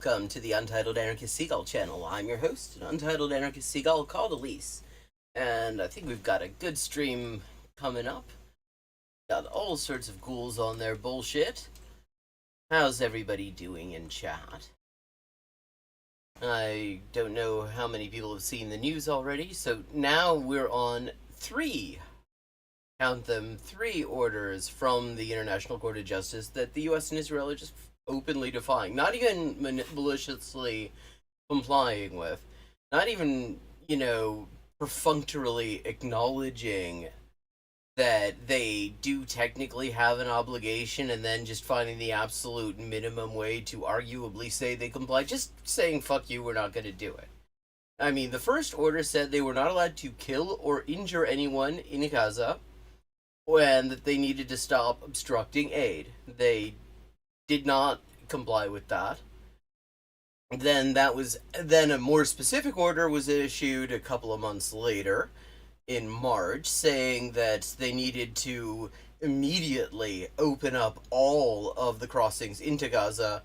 welcome to the Untitled Anarchist Seagull channel. I'm your host, an Untitled Anarchist Seagull called Elise, and I think we've got a good stream coming up. Got all sorts of ghouls on their bullshit. How's everybody doing in chat? I don't know how many people have seen the news already, so now we're on count them, three orders from the International Court of Justice that the US and Israel are just openly defying, not even maliciously complying with, not even, perfunctorily acknowledging that they do technically have an obligation and then just finding the absolute minimum way to arguably say they comply, just saying, fuck you, we're not going to do it. I mean, the first order said they were not allowed to kill or injure anyone in Gaza, and that they needed to stop obstructing aid. They did not comply with that. Then a more specific order was issued a couple of months later in March, saying that they needed to immediately open up all of the crossings into Gaza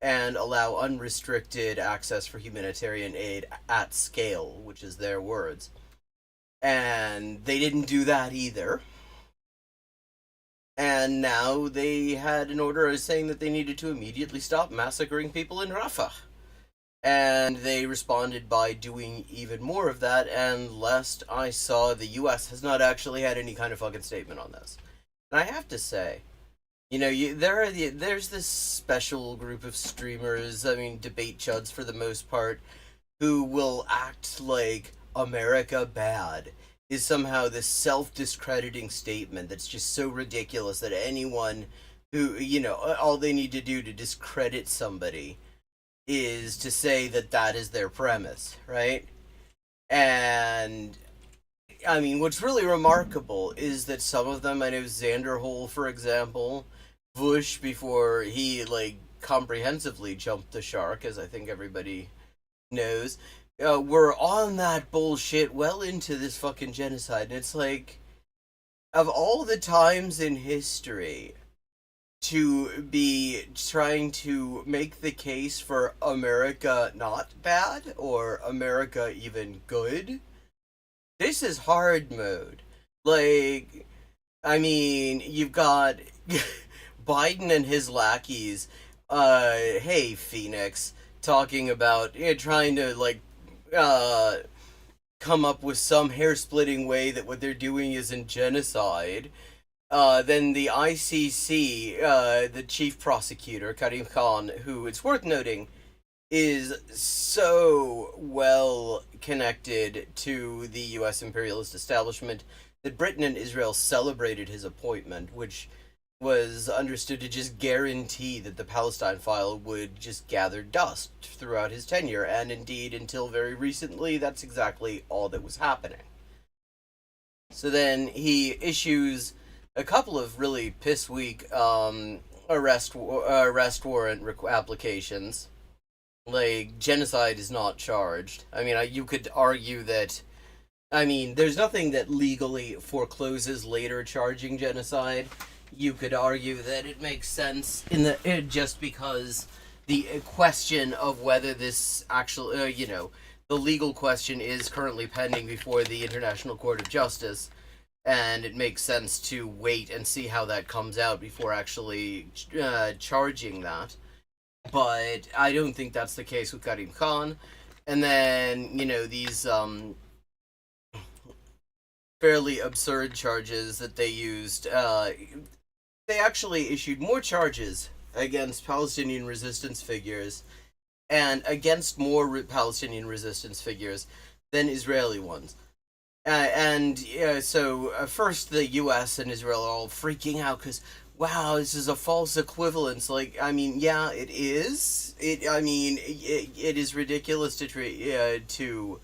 and allow unrestricted access for humanitarian aid at scale, which is their words. And they didn't do that either. And now they had an order saying that they needed to immediately stop massacring people in Rafah. And they responded by doing even more of that, and last I saw, the US has not actually had any kind of fucking statement on this. And I have to say, there's this special group of streamers, debate chuds for the most part, who will act like America bad is somehow this self-discrediting statement that's just so ridiculous that anyone who, all they need to do to discredit somebody is to say that that is their premise, right? And, what's really remarkable is that some of them, I know Xanderhole, for example, Bush, before he, comprehensively jumped the shark, as I think everybody knows, we're on that bullshit well into this fucking genocide. And it's like, of all the times in history to be trying to make the case for America not bad or America even good, this is hard mode. You've got Biden and his lackeys, hey, Phoenix, talking about, trying to, come up with some hair-splitting way that what they're doing isn't genocide. Then the ICC, the chief prosecutor, Karim Khan, who, it's worth noting, is so well connected to the US imperialist establishment that Britain and Israel celebrated his appointment, which was understood to just guarantee that the Palestine file would just gather dust throughout his tenure, and indeed, until very recently, that's exactly all that was happening. So then he issues a couple of really piss-weak arrest warrant applications. Genocide is not charged. You could argue that, there's nothing that legally forecloses later charging genocide. You could argue that it makes sense just because the question of whether this actual, the legal question is currently pending before the International Court of Justice, and it makes sense to wait and see how that comes out before actually charging that. But I don't think that's the case with Karim Khan. And then, these fairly absurd charges that they used, they actually issued more charges against Palestinian resistance figures and against more Palestinian resistance figures than Israeli ones. So first the US and Israel are all freaking out because, wow, this is a false equivalence. Yeah, it is. It is ridiculous to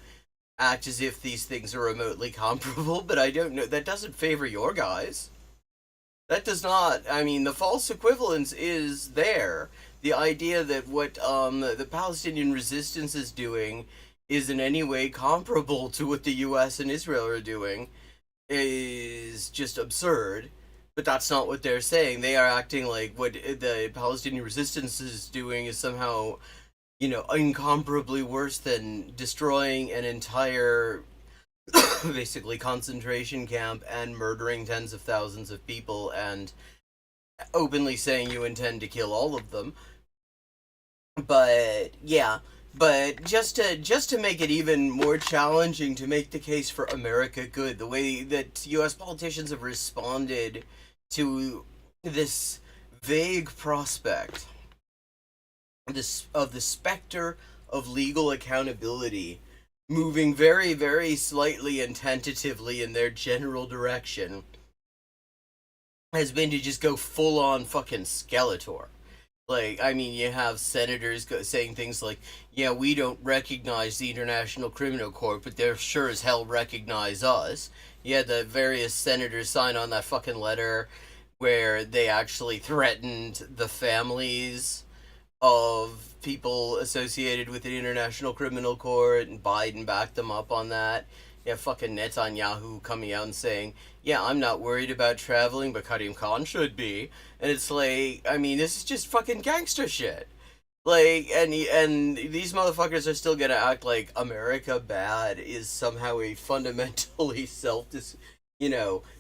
act as if these things are remotely comparable, but I don't know. That doesn't favor your guys. That does not. The false equivalence is there. The idea that what the Palestinian resistance is doing is in any way comparable to what the US and Israel are doing is just absurd. But that's not what they're saying. They are acting like what the Palestinian resistance is doing is somehow incomparably worse than destroying an entire basically concentration camp and murdering tens of thousands of people and openly saying you intend to kill all of them. But yeah, but just to make it even more challenging to make the case for America good, the way that US politicians have responded to this vague prospect of the specter of legal accountability moving very, very slightly and tentatively in their general direction has been to just go full on fucking Skeletor. Like, I mean, you have senators saying things like, yeah, we don't recognize the International Criminal Court, but they're sure as hell recognize us. You had the various senators sign on that fucking letter where they actually threatened the families of people associated with the International Criminal Court, and Biden backed them up on that. Yeah, fucking Netanyahu coming out and saying, yeah, I'm not worried about traveling, but Karim Khan should be. And it's like, I mean, this is just fucking gangster shit. Like, and these motherfuckers are still gonna act like America bad is somehow a fundamentally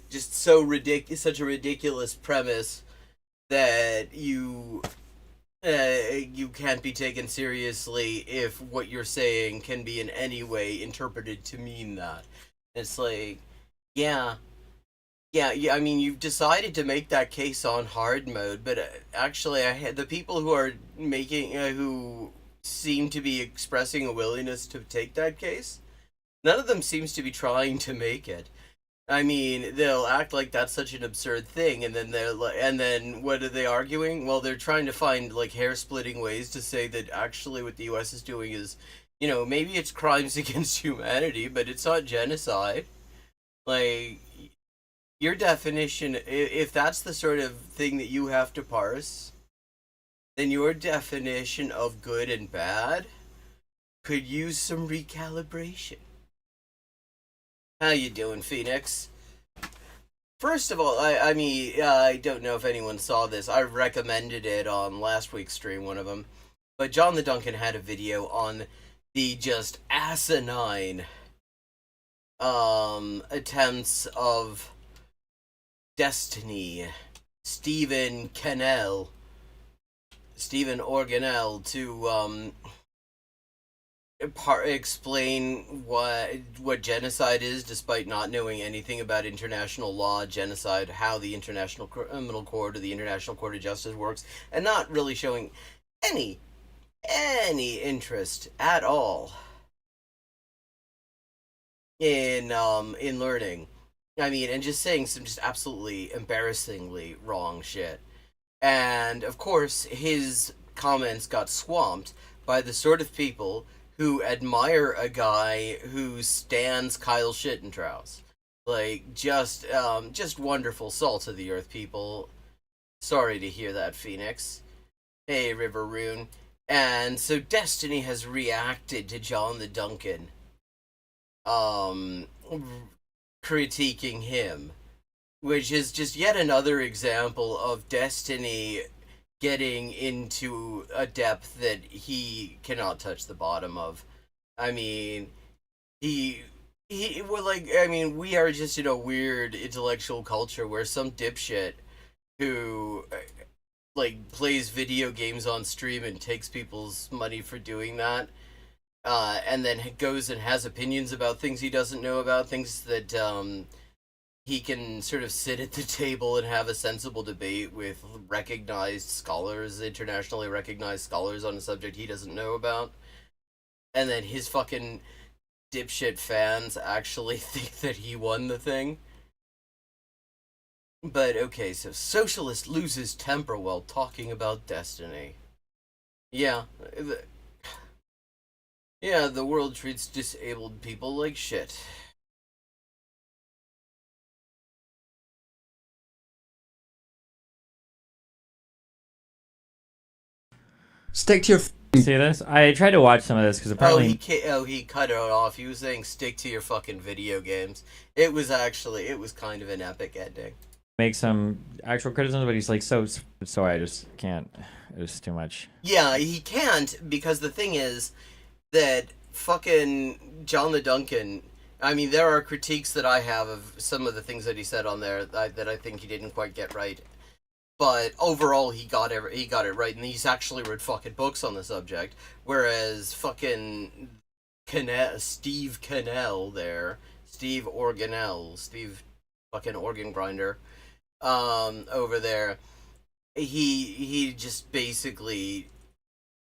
just such a ridiculous premise that you can't be taken seriously if what you're saying can be in any way interpreted to mean that. It's like, yeah, yeah. I mean, you've decided to make that case on hard mode, but actually, the people who are who seem to be expressing a willingness to take that case, none of them seems to be trying to make it. I mean, they'll act like that's such an absurd thing, and then and then what are they arguing? Well, they're trying to find like hair-splitting ways to say that actually what the U.S. is doing is, maybe it's crimes against humanity, but it's not genocide. Like, your definition, if that's the sort of thing that you have to parse, then your definition of good and bad could use some recalibration. How you doing, Phoenix? First of all, I mean, I don't know if anyone saw this. I recommended it on last week's stream, one of them. But John the Duncan had a video on the just asinine attempts of Destiny, Stephen Organelle, to explain what genocide is, despite not knowing anything about international law, genocide, how the International Criminal Court or the International Court of Justice works, and not really showing any interest at all in learning. I mean, and just saying some just absolutely embarrassingly wrong shit. And of course, his comments got swamped by the sort of people who admire a guy who stands Kyle Shittentrouse. Like, just wonderful salt of the earth people. Sorry to hear that, Phoenix. Hey, River Rune. And so Destiny has reacted to John the Duncan, critiquing him, which is just yet another example of Destiny getting into a depth that he cannot touch the bottom of. I mean, we are just in a weird intellectual culture where some dipshit who like plays video games on stream and takes people's money for doing that, and then goes and has opinions about things he doesn't know about, things that he can sort of sit at the table and have a sensible debate with recognized scholars, internationally recognized scholars on a subject he doesn't know about. And then his fucking dipshit fans actually think that he won the thing. But okay, so socialist loses temper while talking about Destiny. Yeah. Yeah, the world treats disabled people like shit. Stick to your. See this? I tried to watch some of this because apparently. He cut it off. He was saying stick to your fucking video games. It was kind of an epic ending. make some actual criticisms, but he's like so I just can't. It was too much. Yeah, he can't, because the thing is that fucking John the Duncan. I mean, there are critiques that I have of some of the things that he said on there that I think he didn't quite get right. But overall, he got it right, and he's actually read fucking books on the subject. Whereas fucking Steve Cannell there, Steve Organelle, Steve fucking organ grinder, over there, he just basically,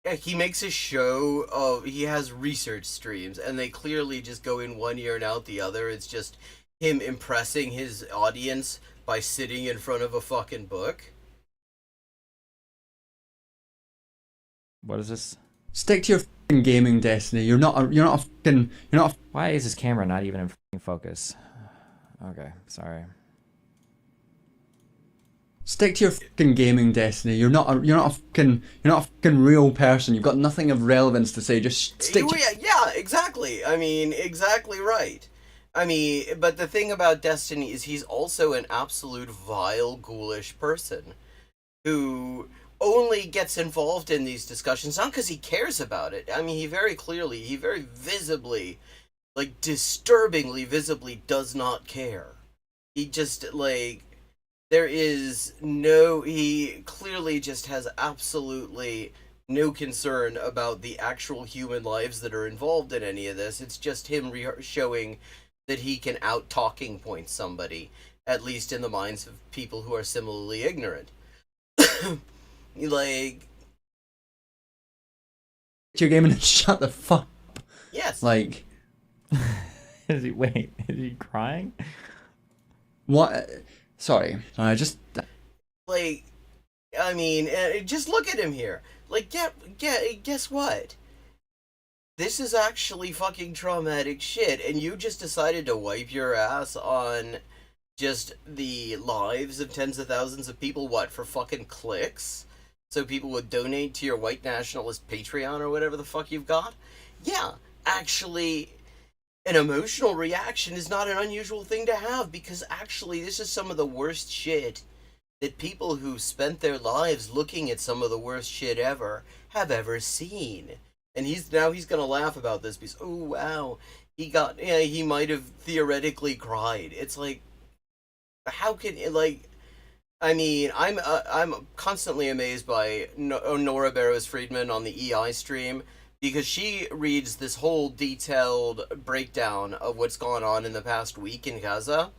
he makes a show of, he has research streams, and they clearly just go in one ear and out the other. It's just him impressing his audience by sitting in front of a fucking book. What is this? Stick to your fucking gaming, Destiny. You're not a Why is this camera not even in fucking focus? Okay, sorry. Stick to your fucking gaming, Destiny. You're not a fucking real person. You've got nothing of relevance to say. Just stick to Yeah, exactly. I mean, exactly right. I mean, but the thing about Destiny is he's also an absolute vile, ghoulish person who only gets involved in these discussions not because he cares about it. I mean, he very visibly, like, disturbingly visibly does not care. He just, like, he clearly just has absolutely no concern about the actual human lives that are involved in any of this. It's just him showing that he can out-talking point somebody, at least in the minds of people who are similarly ignorant. Like, your gaming and shut the fuck up. yes. Like, Is he crying? what? Sorry, I just. Like, I mean, just look at him here. Like, guess what? This is actually fucking traumatic shit, and you just decided to wipe your ass on just the lives of tens of thousands of people, what, for fucking clicks? So people would donate to your white nationalist Patreon or whatever the fuck you've got? Yeah, actually, an emotional reaction is not an unusual thing to have, because actually this is some of the worst shit that people who spent their lives looking at some of the worst shit ever have ever seen. And he's gonna laugh about this because, oh wow, he might have theoretically cried. It's like, how can, like, I mean, I'm constantly amazed by Nora Barrows Friedman on the EI stream, because she reads this whole detailed breakdown of what's gone on in the past week in Gaza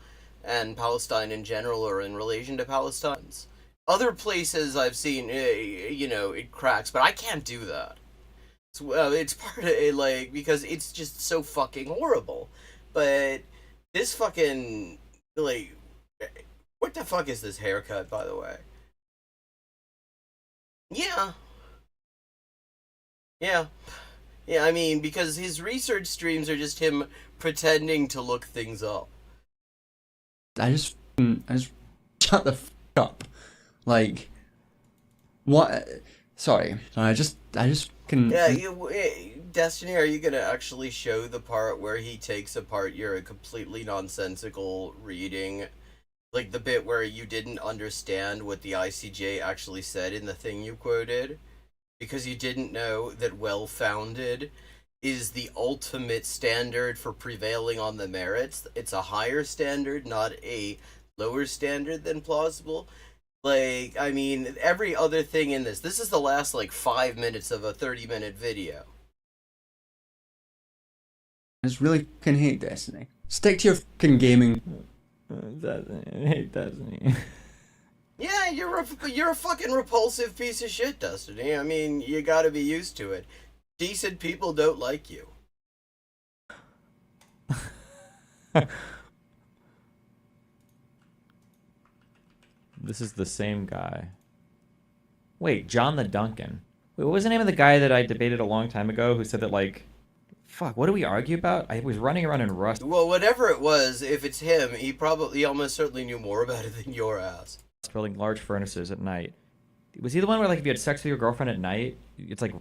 and Palestine in general, or in relation to Palestine. Other places I've seen, it cracks, but I can't do that. It's part of it, like, because it's just so fucking horrible. But this fucking, like, what the fuck is this haircut, by the way? Yeah. Yeah. Yeah, I mean, because his research streams are just him pretending to look things up. I just shut the fuck up. Like, what? Sorry, I just can. Yeah, Destiny, are you gonna actually show the part where he takes apart your completely nonsensical reading? Like the bit where you didn't understand what the ICJ actually said in the thing you quoted? Because you didn't know that well-founded is the ultimate standard for prevailing on the merits. It's a higher standard, not a lower standard than plausible. Like, I mean, every other thing in this is the last, like, 5 minutes of a 30-minute video. I just really fucking hate Destiny. Stick to your fucking gaming. I hate Destiny. Yeah, you're a fucking repulsive piece of shit, Destiny. I mean, you gotta be used to it. Decent people don't like you. This is the same guy. Wait, John the Duncan. Wait, what was the name of the guy that I debated a long time ago who said that, like, fuck, what do we argue about? I was running around in Rust. Well, whatever it was, if it's him, he almost certainly knew more about it than your ass. Building large furnaces at night. Was he the one where, like, if you had sex with your girlfriend at night, it's like,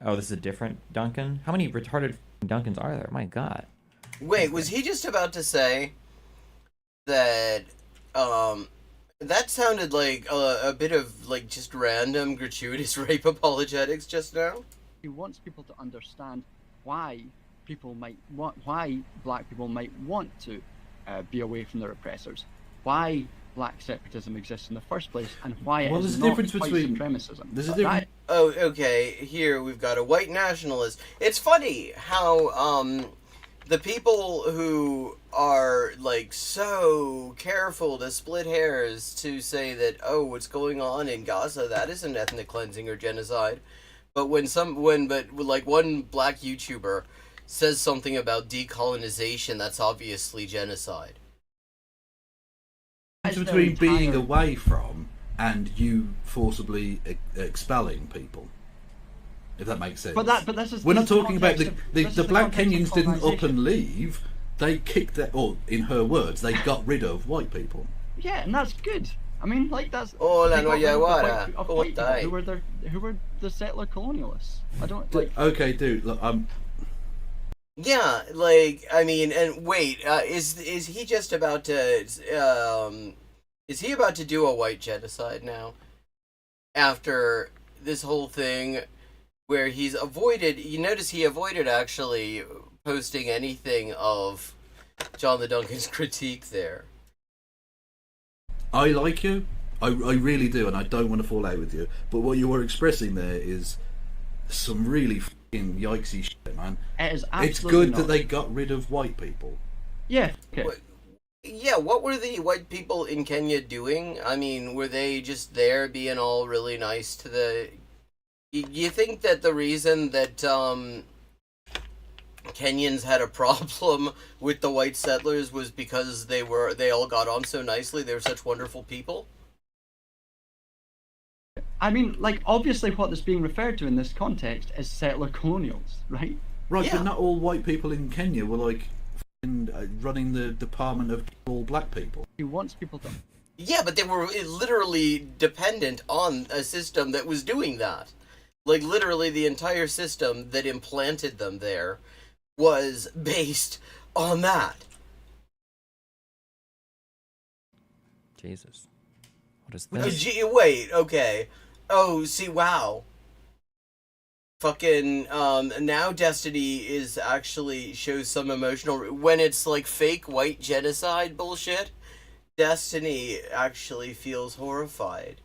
oh, this is a different Duncan? How many retarded Duncans are there? My God. Wait, was he just about to say that, That sounded like a bit of like just random gratuitous rape apologetics just now. He wants people to understand why why black people might want to be away from their oppressors, why black separatism exists in the first place, and why it is not white supremacism. There's a difference. Oh, okay. Here we've got a white nationalist. It's funny how the people who are like so careful to split hairs to say that, oh, what's going on in Gaza, that isn't ethnic cleansing or genocide. But when one black YouTuber says something about decolonization, that's obviously genocide. Between being away from and you forcibly expelling people, if that makes sense. But this is. We're not talking about the black Kenyans didn't up and leave. They kicked that, or in her words, they got rid of white people. Yeah, and that's good. I mean, like that's. Hola, they no got rid of Yaguara. white people Kollontai. who were the settler colonialists. I don't like. Okay, dude. Look, Yeah, like I mean, and wait, is he just about to is he about to do a white genocide now? After this whole thing, where he's avoided, you notice he avoided actually posting anything of John the Duncan's critique there. I like you. I really do, and I don't want to fall out with you. But what you were expressing there is some really fucking yikesy shit, man. It is absolutely It's good not. that they got rid of white people. Yeah. Okay. Yeah, what were the white people in Kenya doing? I mean, were they just there being all really nice to the... You think that the reason that Kenyans had a problem with the white settlers was because they all got on so nicely, they were such wonderful people? I mean, like, obviously what is being referred to in this context is settler colonials, right? Right, Yeah. but not all white people in Kenya were like running the department of all black people. He wants people to. Yeah, but they were literally dependent on a system that was doing that. Like, literally the entire system that implanted them there was based on that. Jesus. What is Oh, this? gee, wait, okay. Oh, see, wow. Fucking, now Destiny is actually shows some emotional... When it's, like, fake white genocide bullshit, Destiny actually feels horrified.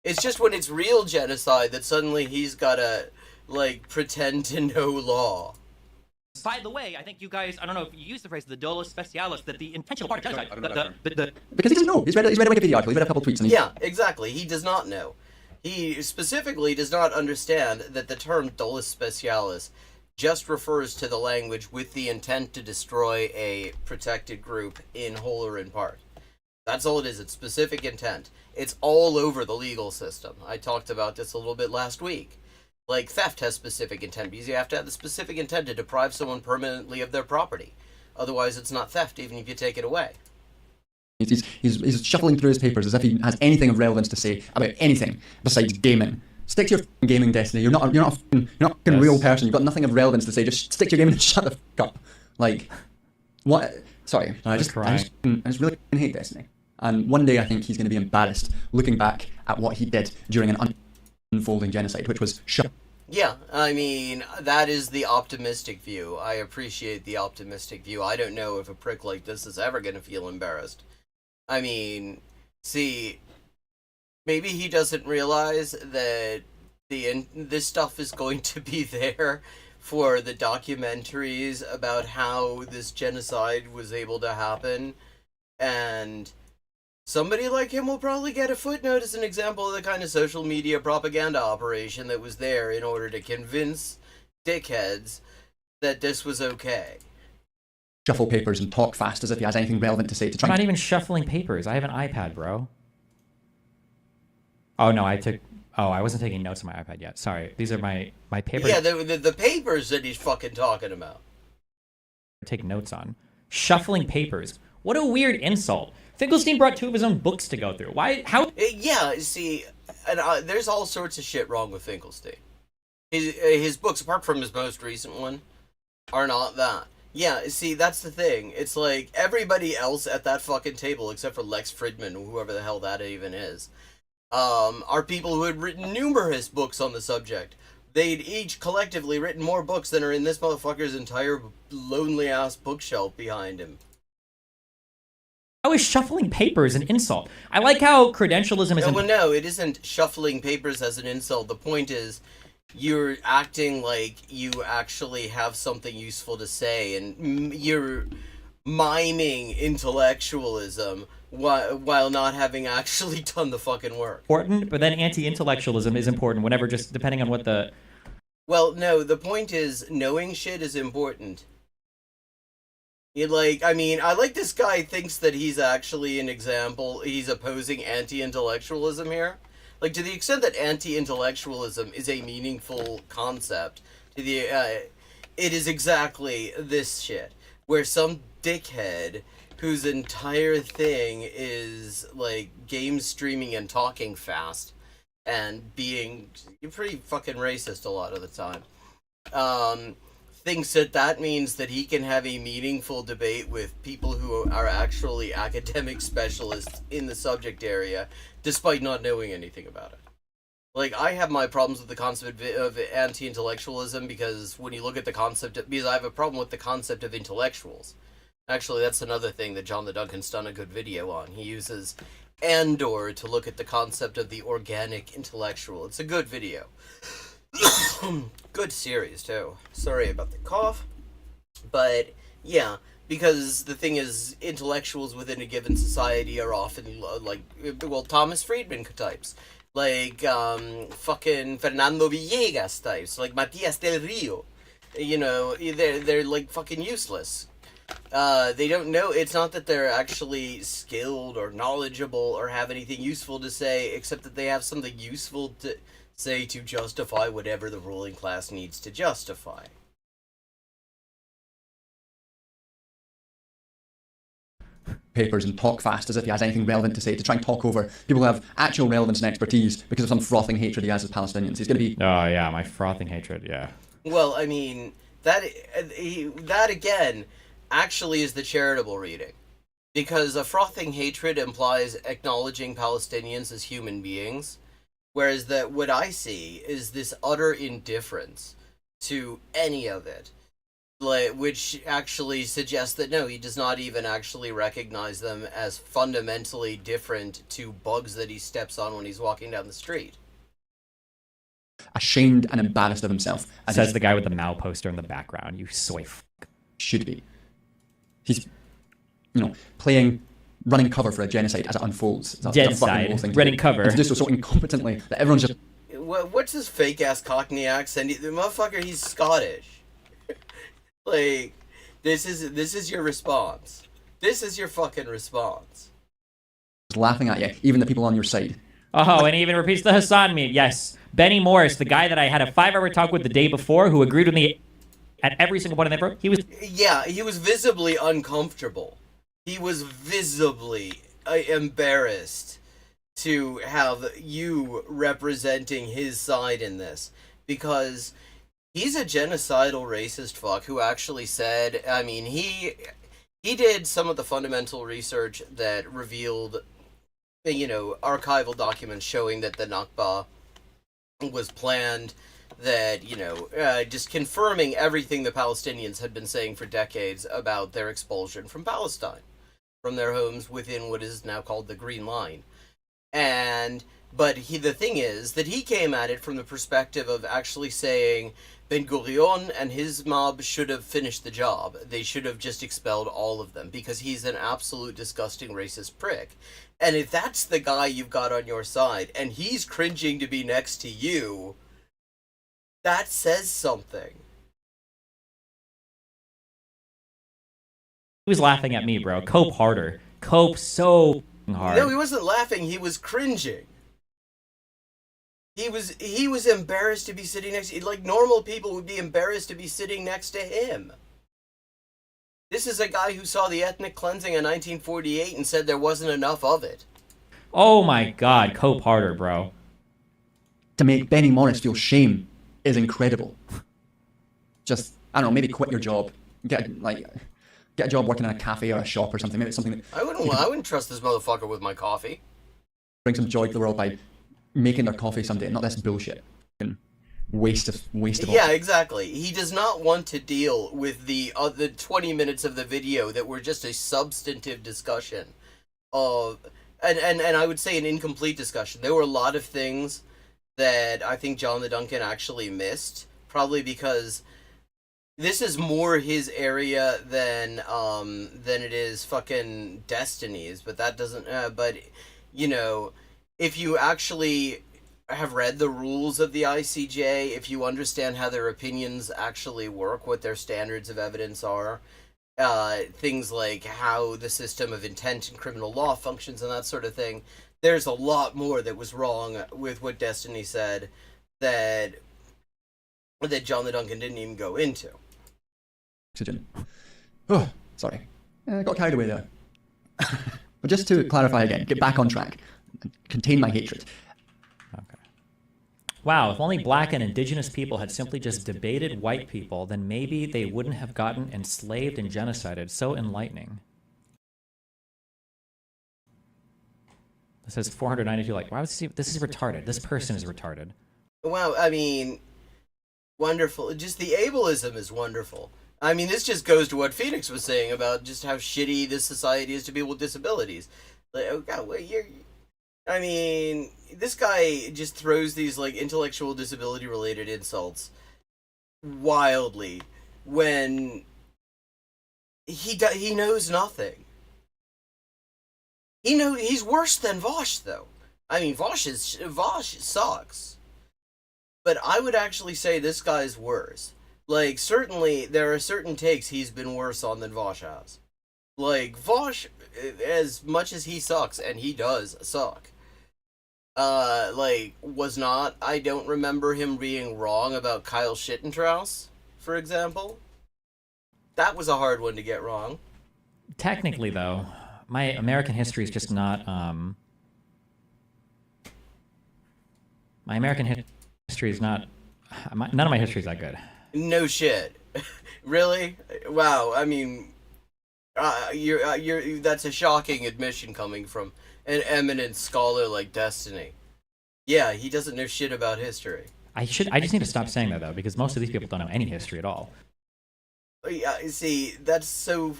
It's just when it's real genocide that suddenly he's gotta, like, pretend to know law. By the way, I think you guys, I don't know if you use the phrase the dolus specialis, that the intentional part of genocide, I don't know that the Because he doesn't know. He's read a Wikipedia article. He's read a couple tweets. And Yeah, exactly. He does not know. He specifically does not understand that the term dolus specialis just refers to the language with the intent to destroy a protected group in whole or in part. That's all it is. It's specific intent. It's all over the legal system. I talked about this a little bit last week. Like, theft has specific intent because you have to have the specific intent to deprive someone permanently of their property. Otherwise, it's not theft, even if you take it away. He's shuffling through his papers as if he has anything of relevance to say about anything besides gaming. Stick to your gaming, Destiny. You're not a fucking real person. You've got nothing of relevance to say. Just stick to your gaming and shut the fuck up. Like, what? Sorry, I just really hate Destiny. And one day I think he's going to be embarrassed looking back at what he did during an unfolding genocide, which was shut. Yeah, I mean, that is the optimistic view. I appreciate the optimistic view. I don't know if a prick like this is ever going to feel embarrassed. I mean, see, maybe he doesn't realize that this stuff is going to be there for the documentaries about how this genocide was able to happen, and somebody like him will probably get a footnote as an example of the kind of social media propaganda operation that was there in order to convince dickheads that this was okay. Shuffle papers and talk fast as if he has anything relevant to say to try. I'm not even shuffling papers. I have an iPad, bro. Oh no, I wasn't taking notes on my iPad yet. Sorry, these are my papers. Yeah, the papers that he's fucking talking about. Take notes on. Shuffling papers. What a weird insult. Finkelstein brought 2 of his own books to go through. Why? How? Yeah, see, and there's all sorts of shit wrong with Finkelstein. His books, apart from his most recent one, are not that. Yeah, see, that's the thing. It's like everybody else at that fucking table, except for Lex Fridman, whoever the hell that even is, are people who had written numerous books on the subject. They'd each collectively written more books than are in this motherfucker's entire lonely-ass bookshelf behind him. How is shuffling papers an insult? I like how credentialism is... No, it isn't shuffling papers as an insult. The point is, you're acting like you actually have something useful to say, and you're miming intellectualism while not having actually done the fucking work. important, but then anti-intellectualism is important whenever, just depending on what the... Well, no, the point is, knowing shit is important. I like this guy thinks that he's actually an example, he's opposing anti-intellectualism here. Like, to the extent that anti-intellectualism is a meaningful concept, it is exactly this shit, where some dickhead whose entire thing is, like, game streaming and talking fast, and being pretty fucking racist a lot of the time, thinks that means that he can have a meaningful debate with people who are actually academic specialists in the subject area, despite not knowing anything about it. Like, I have my problems with the concept of anti-intellectualism because when you look at the concept, because I have a problem with the concept of intellectuals. Actually, that's another thing that John the Duncan's done a good video on. He uses Andor to look at the concept of the organic intellectual. It's a good video. Good series, too. Sorry about the cough. But, yeah, because the thing is, intellectuals within a given society are often, like, well, Thomas Friedman types. Like, fucking Fernando Villegas types. Like, Matias del Rio. You know, they're like, fucking useless. They don't know. It's not that they're actually skilled or knowledgeable or have anything useful to say, except that they have something useful to say to justify whatever the ruling class needs to justify. Papers and talk fast as if he has anything relevant to say, to try and talk over people who have actual relevance and expertise because of some frothing hatred he has of Palestinians. He's going to be... Oh, yeah, my frothing hatred, yeah. Well, I mean, that again actually is the charitable reading. Because a frothing hatred implies acknowledging Palestinians as human beings, whereas that what I see is this utter indifference to any of it, like, which actually suggests that no, he does not even actually recognize them as fundamentally different to bugs that he steps on when he's walking down the street. ashamed and embarrassed of himself. As Says the guy with the Mao poster in the background. You soy f***. should be. He's, running cover for a genocide as it unfolds. It's a fucking Genocide. low thing to Running do. cover. And to do so incompetently that everyone's just... What's his fake ass Cockney accent? The motherfucker, he's Scottish. Like, this is your response. This is your fucking response. laughing at you, even the people on your side. Oh, and he even repeats the Hassan meme. Yes. Benny Morris, the guy that I had a 5-hour talk with the day before, who agreed with me at every single one of them. He was... Yeah, he was visibly uncomfortable. He was visibly embarrassed to have you representing his side in this. Because he's a genocidal racist fuck who actually said, I mean, he did some of the fundamental research that revealed, archival documents showing that the Nakba was planned, that, just confirming everything the Palestinians had been saying for decades about their expulsion from Palestine, from their homes within what is now called the Green Line. But the thing is that he came at it from the perspective of actually saying Ben-Gurion and his mob should have finished the job. They should have just expelled all of them, because he's an absolute disgusting racist prick. And if that's the guy you've got on your side, and he's cringing to be next to you, that says something. He was laughing at me, bro. Cope harder. Cope so hard. No, he wasn't laughing, he was cringing. He was embarrassed to be sitting next to, like normal people would be embarrassed to be sitting next to him. This is a guy who saw the ethnic cleansing in 1948 and said there wasn't enough of it. Oh my god, Cope harder, bro. To make Benny Morris feel shame is incredible. Just, I don't know, maybe quit your job get a job working in a cafe or a shop or something. Maybe it's something that I wouldn't trust this motherfucker with my coffee. brings some joy to the world by making their coffee someday, not this bullshit. Waste of Yeah, exactly. He does not want to deal with the 20 minutes of the video that were just a substantive discussion of, and I would say an incomplete discussion. There were a lot of things that I think John the Duncan actually missed, probably because this is more his area than it is fucking Destiny's. But that doesn't. But you know, if you actually have read the rules of the ICJ, if you understand how their opinions actually work, what their standards of evidence are, things like how the system of intent in criminal law functions and that sort of thing, there's a lot more that was wrong with what Destiny said that John the Duncan didn't even go into. Oxygen. Oh, sorry. Got carried away there. But just to clarify again, get back on track, contain my hatred. Wow, if only black and indigenous people had simply just debated white people, then maybe they wouldn't have gotten enslaved and genocided. So enlightening. It says 492, like, why was this is retarded. This person is retarded. Well, I mean, wonderful. Just the ableism is wonderful. I mean, this just goes to what Phoenix was saying about just how shitty this society is to people with disabilities. Like, oh god, I mean, this guy just throws these, like, intellectual disability-related insults wildly when he knows nothing. He's worse than Vosh, though. I mean, Vosh sucks. But I would actually say this guy's worse. Like, certainly, there are certain takes he's been worse on than Vosh has. Like, Vosh, as much as he sucks, and he does suck, I don't remember him being wrong about Kyle Schittentraus, for example. That was a hard one to get wrong. Technically, though, my American history is just not, my American history is not, none of my history is that good. No shit. Really? Wow, I mean, that's a shocking admission coming from an eminent scholar like Destiny. Yeah, he doesn't know shit about history. I just need to stop saying that, though, because most of these people don't know any history at all. Yeah, see, that's so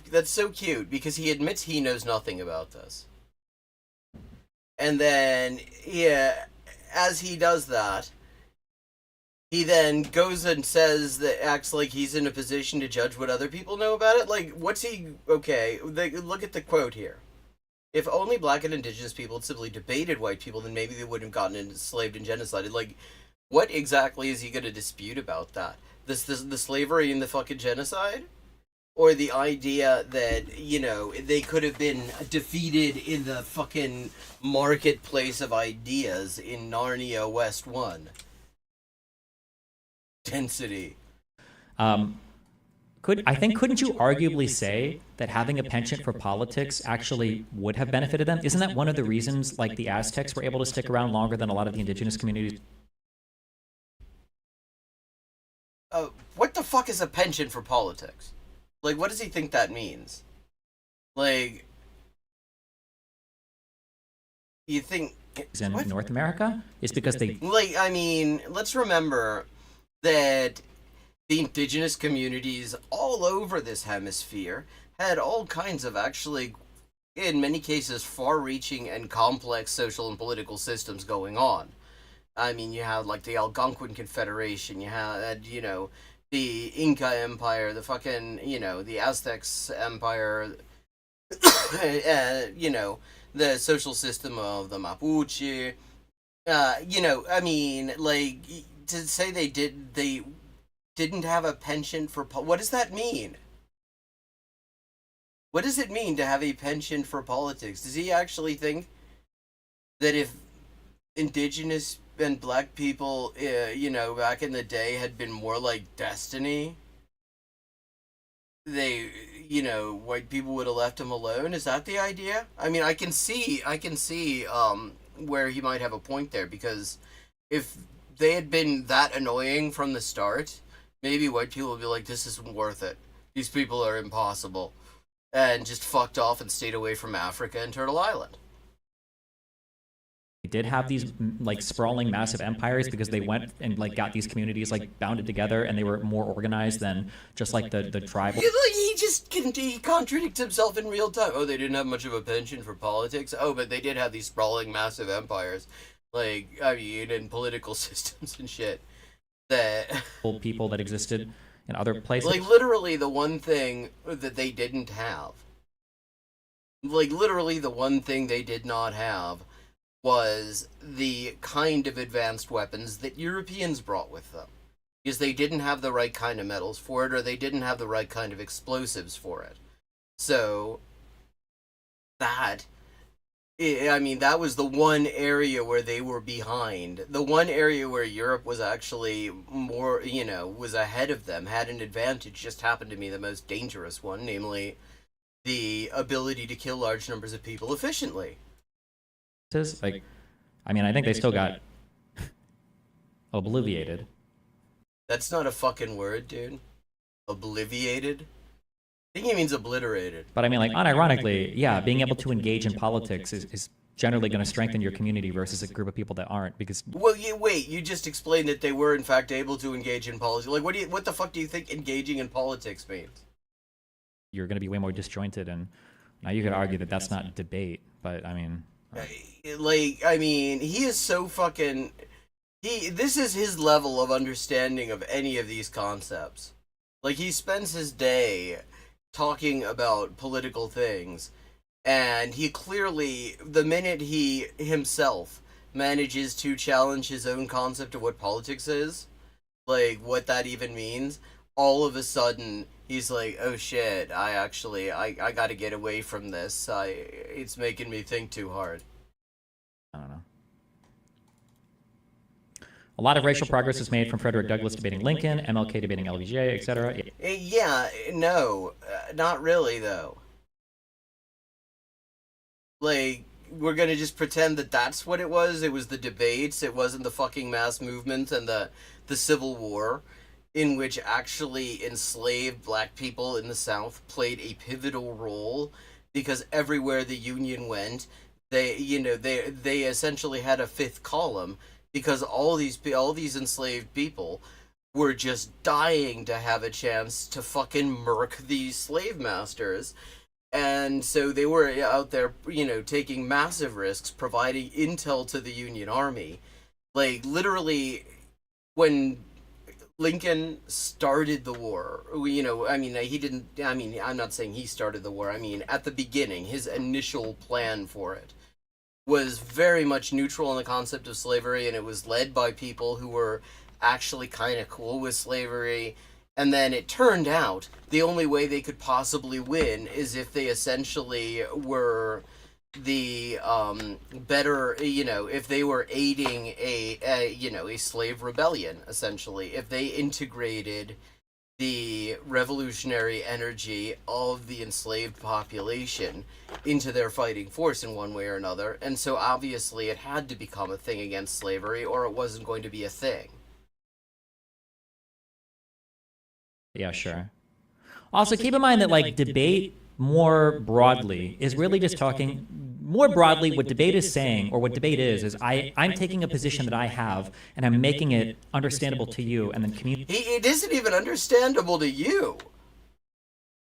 cute, because he admits he knows nothing about this. And then, yeah, as he does that, he then goes and acts like he's in a position to judge what other people know about it. Like, look at the quote here. If only black and indigenous people had simply debated white people, then maybe they wouldn't have gotten enslaved and genocided. Like, what exactly is he going to dispute about that? The slavery and the fucking genocide? Or the idea that, you know, they could have been defeated in the fucking marketplace of ideas in Narnia West 1? Density. Couldn't you arguably say that having a penchant for politics actually would have benefited them? Isn't that one of the reasons, like, the Aztecs were able to stick around longer than a lot of the indigenous communities? What the fuck is a penchant for politics? Like, what does he think that means? Like, you think in North America is because they, like, I mean, let's remember that the indigenous communities all over this hemisphere had all kinds of, actually, in many cases, far-reaching and complex social and political systems going on. I mean, you have, like, the Algonquin Confederation, you had, you know, the Inca Empire, the fucking, you know, the Aztecs Empire, you know, the social system of the Mapuche, you know, I mean, like, to say they didn't have a penchant for, what does that mean? What does it mean to have a penchant for politics? Does he actually think that if indigenous and black people, you know, back in the day had been more like Destiny, they, you know, white people would have left him alone? Is that the idea? I mean, I can see, where he might have a point there, because if they had been that annoying from the start, maybe white people would be like, this isn't worth it. These people are impossible. And just fucked off and stayed away from Africa and Turtle Island. They did have these like sprawling massive empires because they went and like got these communities like bounded together, and they were more organized than just like the tribal. He contradicts himself in real time. Oh, they didn't have much of a penchant for politics. Oh, but they did have these sprawling massive empires, like, I mean, in political systems and shit. That people that existed in other places. like literally the one thing that they didn't have. Like literally the one thing they did not have was the kind of advanced weapons that Europeans brought with them. Because they didn't have the right kind of metals for it, or they didn't have the right kind of explosives for it. So, that was the one area where they were behind. The one area where Europe was actually more, was ahead of them, had an advantage, just happened to be the most dangerous one, namely the ability to kill large numbers of people efficiently. Like, I mean, I think they still got obliviated. That's not a fucking word, dude. Obliviated? I think he means obliterated. But I mean, like, unironically, yeah, being able to engage in politics is generally going to strengthen your community versus a group of people that aren't, because... Well, you just explained that they were, in fact, able to engage in politics. Like, what the fuck do you think engaging in politics means? You're going to be way more disjointed, and now you could argue that that's not debate, but, I mean... Like, I mean, he is so fucking... This is his level of understanding of any of these concepts. Like, he spends his day talking about political things, and he clearly, the minute he himself manages to challenge his own concept of what politics is, like, what that even means, all of a sudden, he's like, oh shit, I gotta get away from this. It's making me think too hard. I don't know. A lot of racial progress is made from Frederick Douglass debating Lincoln, MLK debating LBJ, etc. Yeah, no, not really, though. Like, we're gonna just pretend that that's what it was? It was the debates, it wasn't the fucking mass movement and the Civil War, in which actually enslaved black people in the South played a pivotal role, because everywhere the Union went, they essentially had a fifth column, because all these enslaved people were just dying to have a chance to fucking murk these slave masters. And so they were out there, taking massive risks, providing intel to the Union Army. Like, literally, when Lincoln started the war, I'm not saying he started the war, I mean, at the beginning, his initial plan for it was very much neutral on the concept of slavery, and it was led by people who were actually kind of cool with slavery. And then it turned out the only way they could possibly win is if they essentially were the better, if they were aiding a slave rebellion, essentially. If they integrated the revolutionary energy of the enslaved population into their fighting force in one way or another. And so obviously it had to become a thing against slavery, or it wasn't going to be a thing. Yeah, sure. Also, keep in mind that, like, debate more broadly is really just talking more broadly. What debate is saying, or what debate is I'm taking a position that I have, and I'm making it understandable to you, and then It isn't even understandable to you.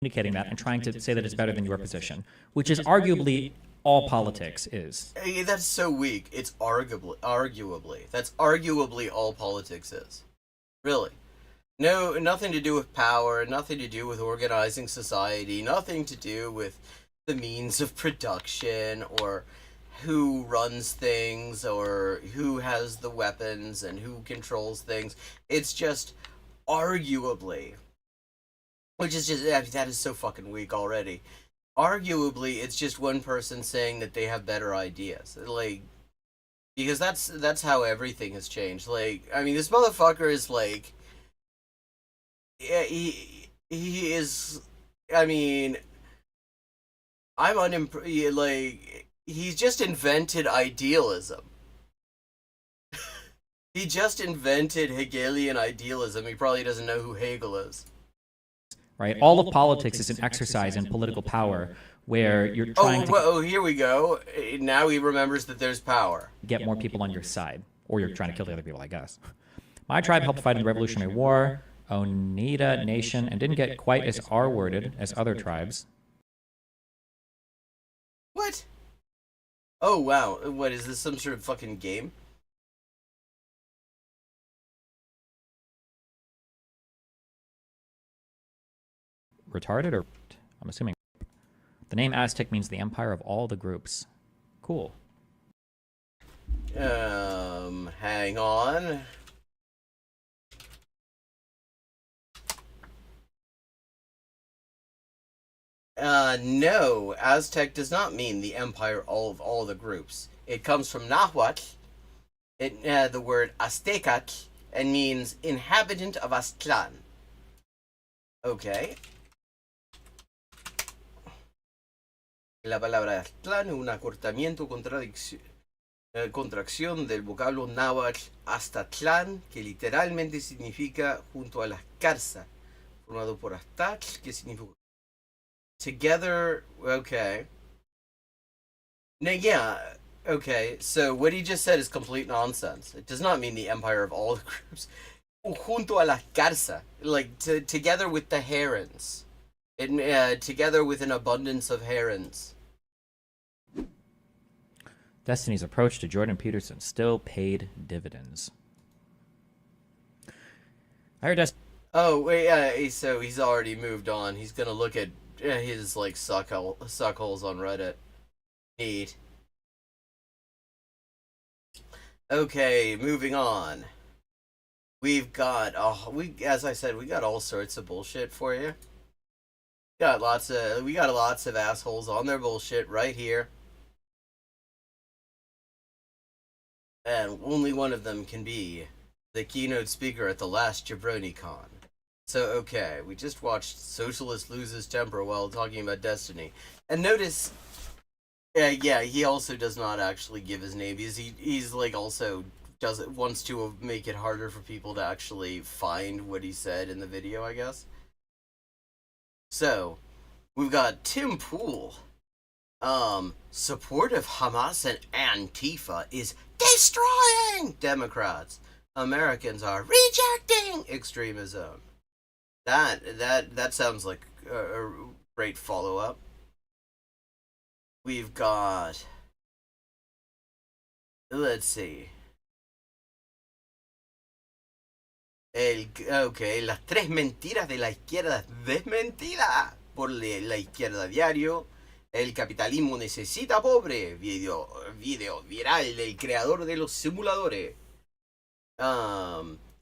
Communicating that and trying to say that it's better than your position, which is arguably all politics is. Hey, that's so weak. It's arguably. That's arguably all politics is. Really. No, nothing to do with power, nothing to do with organizing society, nothing to do with the means of production, or who runs things, or who has the weapons, and who controls things. It's just arguably, which is just, that is so fucking weak already. Arguably, it's just one person saying that they have better ideas. Like, because that's how everything has changed. Like, I mean, this motherfucker is like, yeah, he is, I mean, he's just invented idealism. He just invented Hegelian idealism. He probably doesn't know who Hegel is. right? All of politics is an exercise in political power where you're trying to Here we go. Now he remembers that there's power. get more people on your side, or you're trying to kill the other people, I guess. My tribe helped fight in the Revolutionary War, Oneida Nation, and didn't get quite as R-worded as other tribes. What? Oh, wow. What, is this some sort of fucking game? Retarded, or I'm assuming. The name Aztec means the empire of all the groups. Cool. Hang on. No, Aztec does not mean the empire of all the groups. It comes from Nahuatl, the word Aztecac, and means inhabitant of Aztlan. Okay. La palabra Aztlán es un acortamiento contracción del vocablo náhuatl Aztatlán, que literalmente significa junto a las Carzas, formado por Aztatl, que significa together. Okay. Now, yeah. Okay, so what he just said is complete nonsense. It does not mean the empire of all the groups. Junto a las Carzas, like together with the herons. Together with an abundance of herons. Destiny's approach to Jordan Peterson still paid dividends. I heard Oh, wait, so he's already moved on. He's gonna look at his, like, suckholes on Reddit. Neat. Okay, moving on. We've got, as I said, we got all sorts of bullshit for you. We got lots of assholes on their bullshit right here. And only one of them can be the keynote speaker at the Last JabroniCon. So, okay, we just watched Socialist lose his temper while talking about Destiny. And notice, he also does not actually give his name. He's like, also wants to make it harder for people to actually find what he said in the video, I guess. So, we've got Tim Pool. Support of Hamas and Antifa is destroying Democrats. Americans are rejecting extremism. That sounds like a great follow-up. We've got, let's see. Las tres mentiras de la izquierda desmentida por la izquierda diario. El capitalismo necesita pobre. Video viral del creador de los simuladores.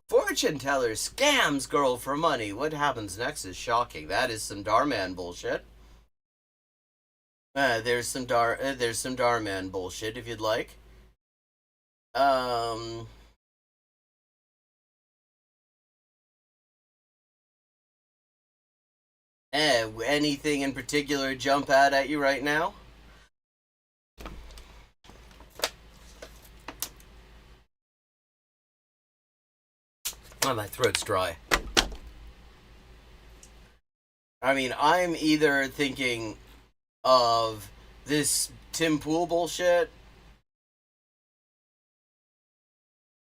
Fortune teller scams girl for money. What happens next is shocking. That is some Darman bullshit. There's some Darman bullshit if you'd like. Anything in particular jump out at you right now? Oh, my throat's dry. I mean, I'm either thinking of this Tim Pool bullshit,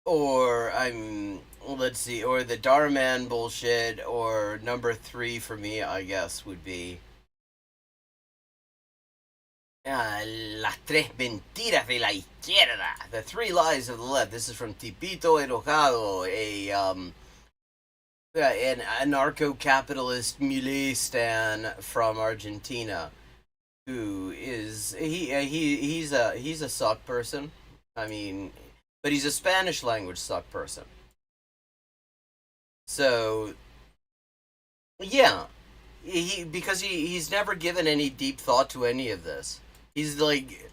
or let's see, or the Darman bullshit, or number 3 for me, I guess, would be Las tres mentiras de la izquierda. The three lies of the left. This is from Tipito Enojado, an anarcho-capitalist Milei stan from Argentina, who is he's a suck person. I mean, but he's a Spanish language suck person. So yeah, because he's never given any deep thought to any of this. He's like,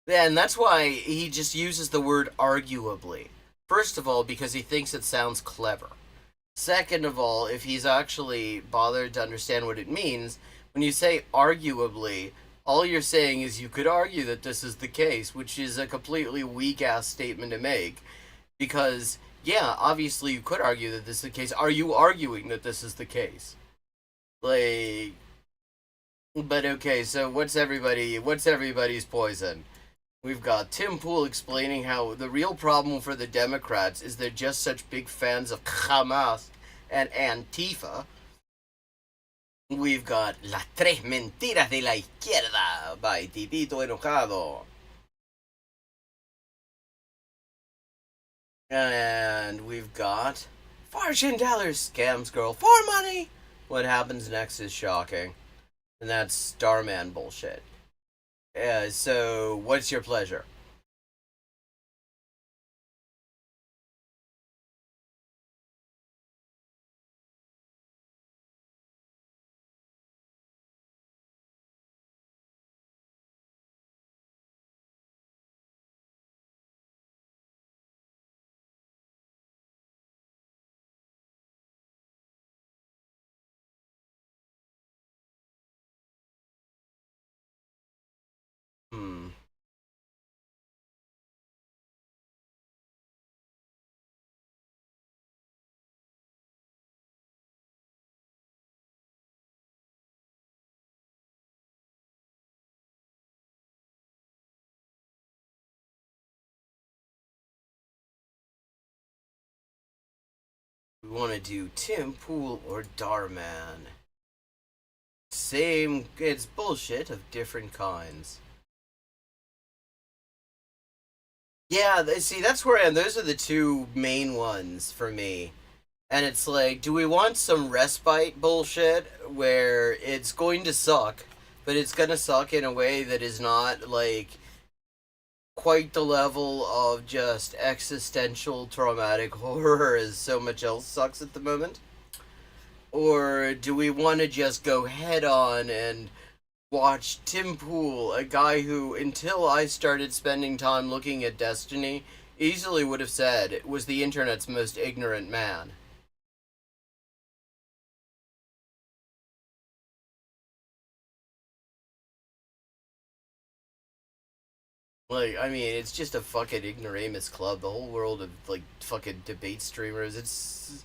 and that's why he just uses the word arguably. First of all, because he thinks it sounds clever. Second of all, if he's actually bothered to understand what it means, when you say arguably, all you're saying is you could argue that this is the case, which is a completely weak-ass statement to make. Because, yeah, obviously you could argue that this is the case. Are you arguing that this is the case? Like, but okay, so what's everybody's poison? We've got Tim Pool explaining how the real problem for the Democrats is they're just such big fans of Hamas and Antifa. We've got Las Tres Mentiras de la Izquierda by Tipito Enojado. And we've got $4 scams girl for money. What happens next is shocking. And that's Starman bullshit. So, what's your pleasure? We want to do Tim Pool or Darman. Same, it's bullshit of different kinds. Yeah, see, that's where those are the two main ones for me. And it's like, do we want some respite bullshit where it's going to suck, but it's going to suck in a way that is not, like, quite the level of just existential traumatic horror as so much else sucks at the moment? Or do we want to just go head on and watch Tim Pool, a guy who, until I started spending time looking at Destiny, easily would have said was the internet's most ignorant man? Like, I mean, it's just a fucking ignoramus club. The whole world of, like, fucking debate streamers. It's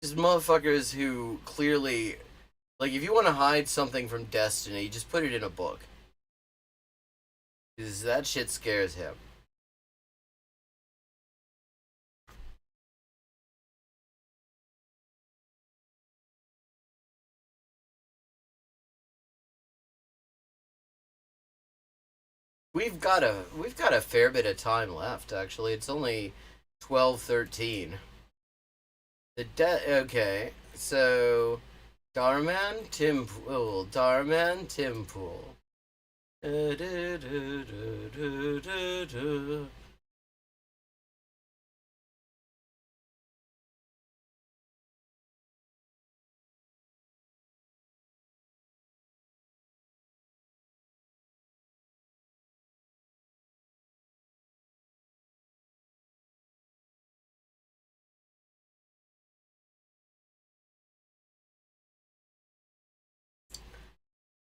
just motherfuckers who clearly, like, if you want to hide something from Destiny, just put it in a book. Because that shit scares him. We've got a fair bit of time left, actually. It's only 12:13. Okay, so Darman Timpool. Darman Timpool.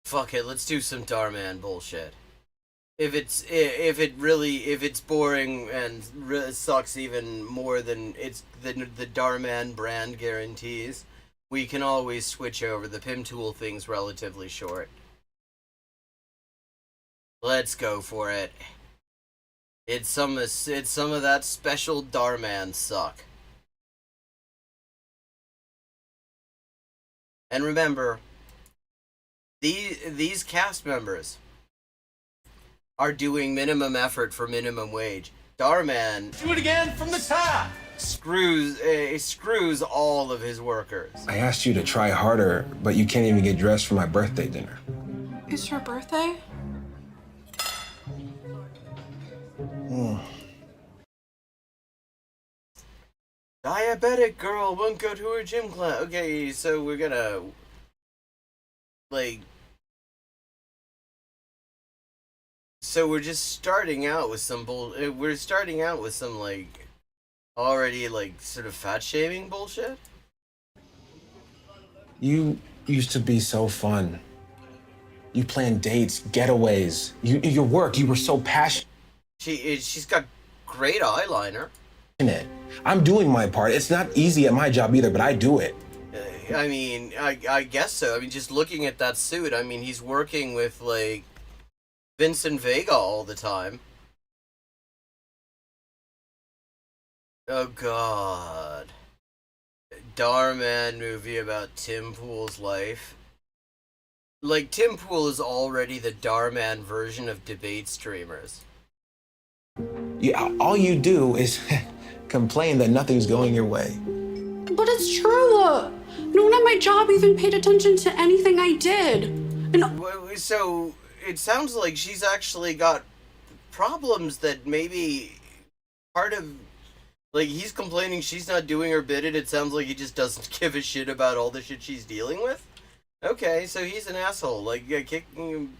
Fuck it, let's do some Darman bullshit. If it's boring and sucks even more than the Darman brand guarantees, we can always switch over. The Pim Tool thing's relatively short. Let's go for it. It's some of that special Darman suck. And remember, these cast members are doing minimum effort for minimum wage. Darman, Do it again from the top. screws all of his workers. I asked you to try harder, but you can't even get dressed for my birthday dinner. It's her birthday? Diabetic girl won't go to her gym class. Okay, so we're gonna, like, so we're just starting out with some we're starting out with some, like, already, like, sort of fat shaming bullshit. You used to be so fun. You planned dates, getaways, your work. You were so passionate. She's got great eyeliner. I'm doing my part. It's not easy at my job either, but I do it. I mean, I guess so. I mean, just looking at that suit, I mean, he's working with, like, Vincent Vega all the time. Oh, God. Darman movie about Tim Pool's life. Like, Tim Pool is already the Darman version of debate streamers. All you do is complain that nothing's going your way. But it's true. No one at my job even paid attention to anything I did. And So, it sounds like she's actually got problems that maybe part of... Like, he's complaining she's not doing her bit, and it sounds like he just doesn't give a shit about all the shit she's dealing with? Okay, so he's an asshole. Like, kicking...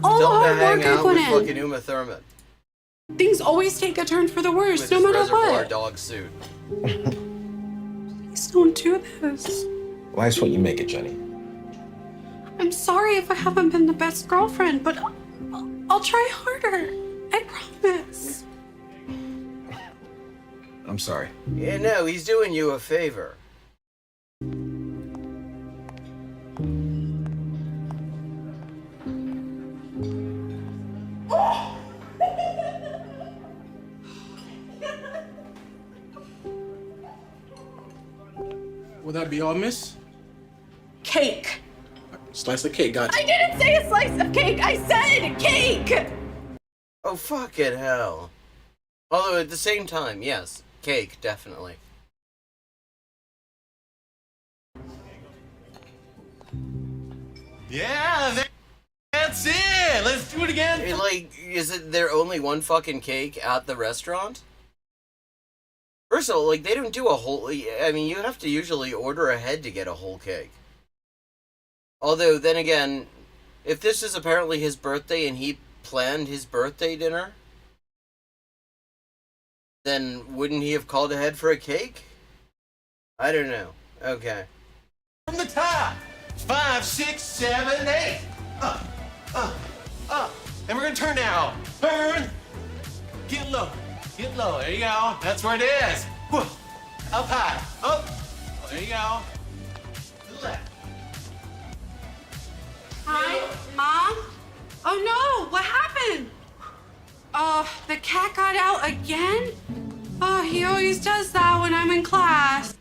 all the Tell him hard to hang work I out put with in. fucking Uma Thurman. Things always take a turn for the worse, With no his matter Reservoir what. Dog suit. Please don't do this. Life's what you make it, Jenny. I'm sorry if I haven't been the best girlfriend, but I'll try harder. I promise. I'm sorry. Yeah, no, he's doing you a favor. Will that be all, miss? Cake. Slice of cake, got you. I didn't say a slice of cake. I said cake. Oh, fucking hell. Although at the same time, yes, cake, definitely. Yeah, that's it. Let's do it again. Like, is it there only one fucking cake at the restaurant? First of all, like, they don't do a whole... I mean, you have to usually order ahead to get a whole cake. Although, then again, if this is apparently his birthday and he planned his birthday dinner, then wouldn't he have called ahead for a cake? I don't know. Okay. From the top. 5, 6, 7, 8. And we're gonna turn now. Turn. Get low. Get low. There you go. That's where it is. Whoa. Up high. Up. Oh, there you go. To the left. Hi, Mom? Oh no, what happened? The cat got out again? Oh, he always does that when I'm in class.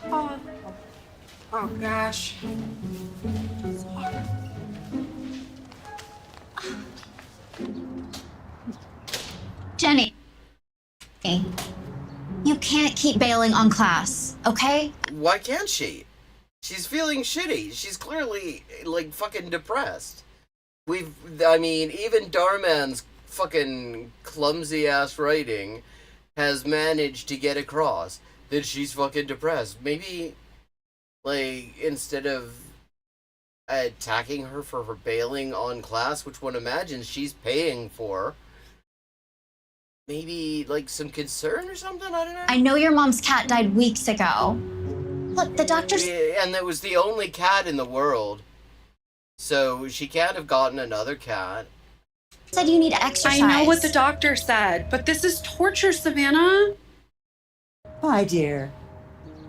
Oh gosh. Sorry. Jenny, you can't keep bailing on class, okay? Why can't she? She's feeling shitty. She's clearly, like, fucking depressed. I mean, even Darman's fucking clumsy-ass writing has managed to get across that she's fucking depressed. Maybe, like, instead of attacking her for her bailing on class, which one imagines she's paying for, maybe, like, some concern or something? I don't know. I know your mom's cat died weeks ago. Look, the doctor's... Yeah, and it was the only cat in the world. So she can't have gotten another cat. said you need exercise. I know what the doctor said, but this is torture, Savannah. My dear,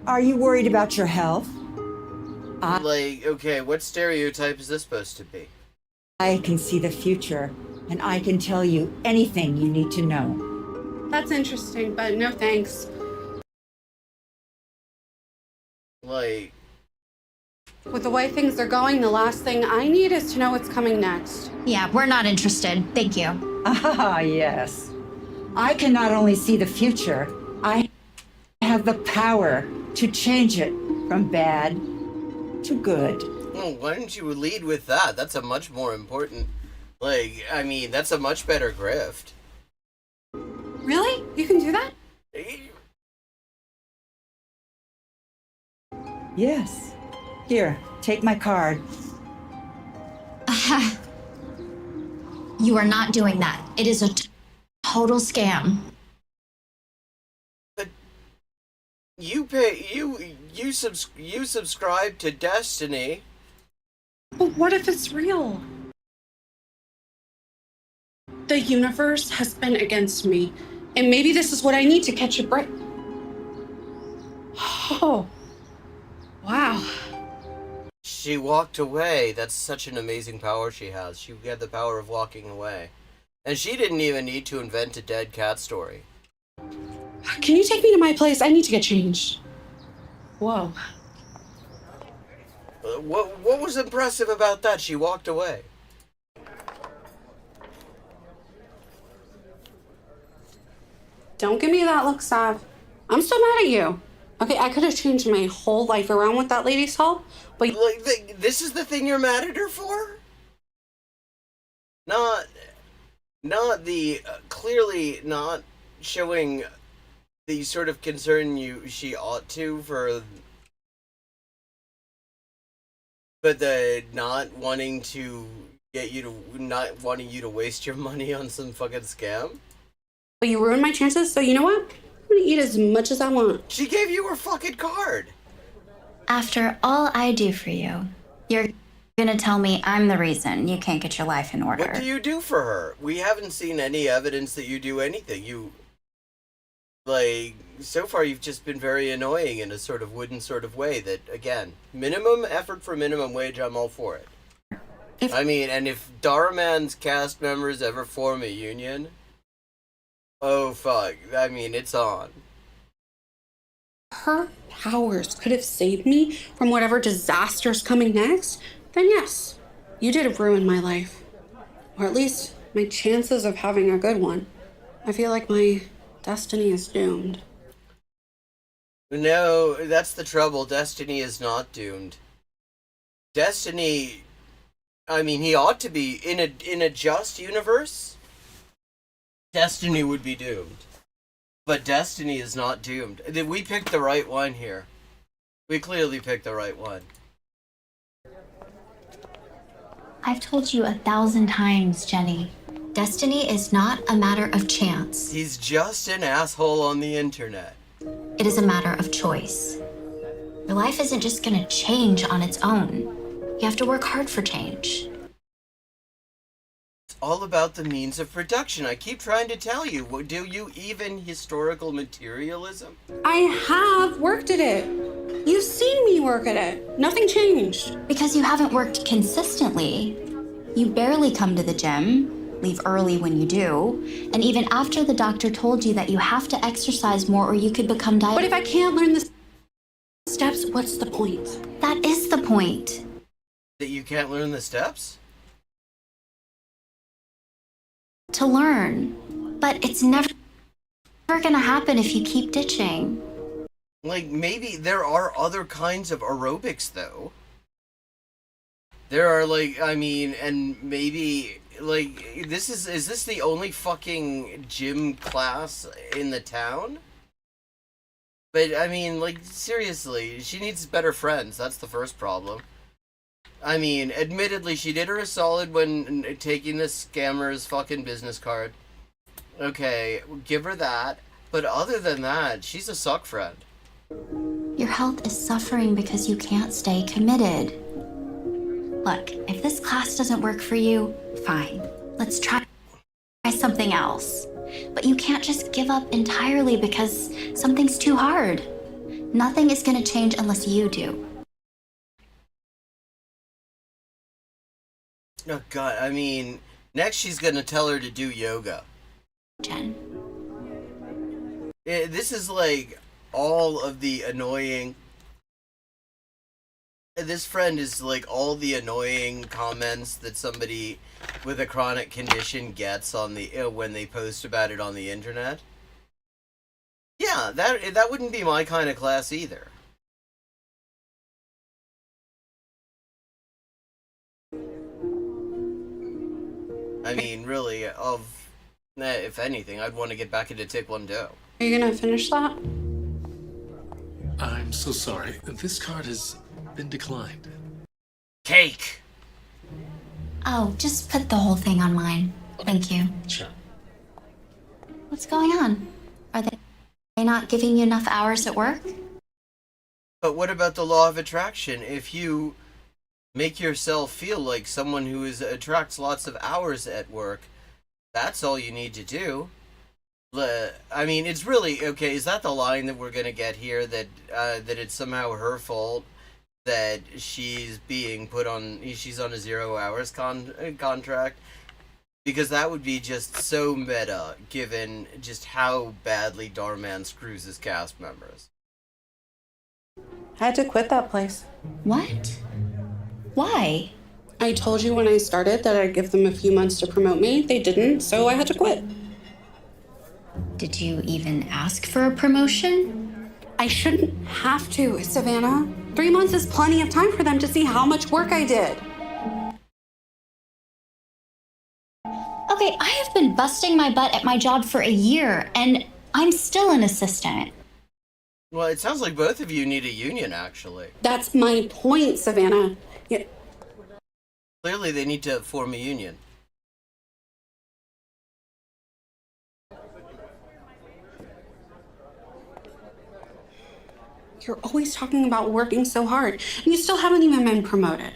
are you worried about your health? Like, okay, what stereotype is this supposed to be? I can see the future, and I can tell you anything you need to know. That's interesting, but no thanks. Like... With the way things are going, the last thing I need is to know what's coming next. Yeah, we're not interested. Thank you. Ah, yes. I can not only see the future, I have the power to change it from bad to good. Well, why don't you lead with that? That's a much more important... Like, I mean, that's a much better grift. Really? You can do that? Yes. Here, take my card. You are not doing that. It is a total scam. But you pay you subscribe to Destiny. But what if it's real? The universe has been against me, and maybe this is what I need to catch a break. Oh, wow. She walked away. That's such an amazing power she has. She had the power of walking away. And she didn't even need to invent a dead cat story. Can you take me to my place? I need to get changed. Whoa. What was impressive about that? She walked away. Don't give me that look, Sav. I'm still mad at you. Okay, I could have changed my whole life around with that lady's help, but Like, this is the thing you're mad at her for? Not the clearly not showing the sort of concern she ought to for, but the not wanting you to waste your money on some fucking scam. you ruined my chances, so you know what? I'm gonna eat as much as I want. She gave you her fucking card. After all I do for you, you're gonna tell me I'm the reason you can't get your life in order. What do you do for her? We haven't seen any evidence that you do anything. So far you've just been very annoying in a sort of wooden sort of way that, again, minimum effort for minimum wage, I'm all for it. And if Daraman's cast members ever form a union, oh fuck, it's on. Her powers could have saved me from whatever disaster's coming next, then yes, you did ruin my life. Or at least my chances of having a good one. I feel like my destiny is doomed. No, that's the trouble. Destiny is not doomed. Destiny, he ought to be, in a just universe, Destiny would be doomed. But Destiny is not doomed. We picked the right one here. We clearly picked the right one. I've told you 1,000 times, Jenny. Destiny is not a matter of chance. He's just an asshole on the internet. It is a matter of choice. Your life isn't just gonna change on its own. You have to work hard for change. It's all about the means of production. I keep trying to tell you. Do you even historical materialism? I have worked at it. You've seen me work at it. Nothing changed. Because you haven't worked consistently. You barely come to the gym, leave early when you do, and even after the doctor told you that you have to exercise more or you could become diabetic. But if I can't learn the steps, what's the point? That is the point. That you can't learn the steps? To learn. But it's never gonna happen if you keep ditching. Maybe there are other kinds of aerobics, though. There are, and maybe, is this the only fucking gym class in the town? But, seriously, she needs better friends. That's the first problem. Admittedly, she did her a solid when taking the scammer's fucking business card. Okay, give her that. But other than that, she's a suck friend. Your health is suffering because you can't stay committed. Look, if this class doesn't work for you, fine. Let's try something else. But you can't just give up entirely because something's too hard. Nothing is gonna change unless you do. Oh god, next she's gonna tell her to do yoga. Jen. This is all of the annoying... This friend is all the annoying comments that somebody with a chronic condition gets on the when they post about it on the internet. Yeah, that wouldn't be my kind of class either. Really, if anything, I'd want to get back into Taekwondo. Are you gonna finish that? I'm so sorry. This card has been declined. Cake! Oh, just put the whole thing on mine. Thank you. Sure. What's going on? Are they not giving you enough hours at work? But what about the law of attraction? If you make yourself feel like someone who attracts lots of hours at work, that's all you need to do. I mean, it's really okay. Is that the line that we're gonna get here? That it's somehow her fault that she's being put on. She's on a 0 hours contract, because that would be just so meta, given just how badly Darman screws his cast members. I had to quit that place. What? Why? I told you when I started that I'd give them a few months to promote me. They didn't, so I had to quit. Did you even ask for a promotion? I shouldn't have to, Savannah. 3 months is plenty of time for them to see how much work I did. Okay, I have been busting my butt at my job for a year, and I'm still an assistant. Well, it sounds like both of you need a union, actually. That's my point, Savannah. Yeah. Clearly, they need to form a union. You're always talking about working so hard, and you still haven't even been promoted.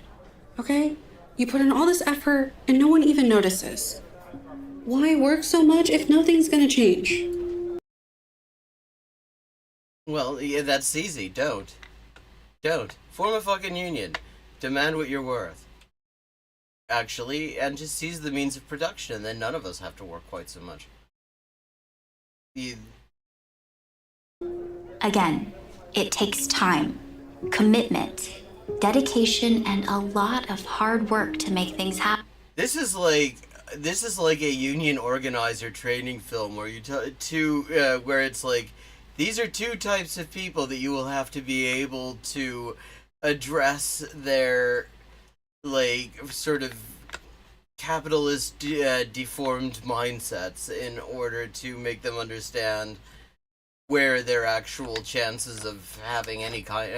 Okay? You put in all this effort, and no one even notices. Why work so much if nothing's gonna change? Well, yeah, that's easy. Don't. Form a fucking union. Demand what you're worth. Actually, and just seize the means of production, and then none of us have to work quite so much. Again, it takes time, commitment, dedication, and a lot of hard work to make things happen. This is like a union organizer training film where where it's like, these are two types of people that you will have to be able to address their, like, sort of capitalist deformed mindsets in order to make them understand where their actual chances of having any kind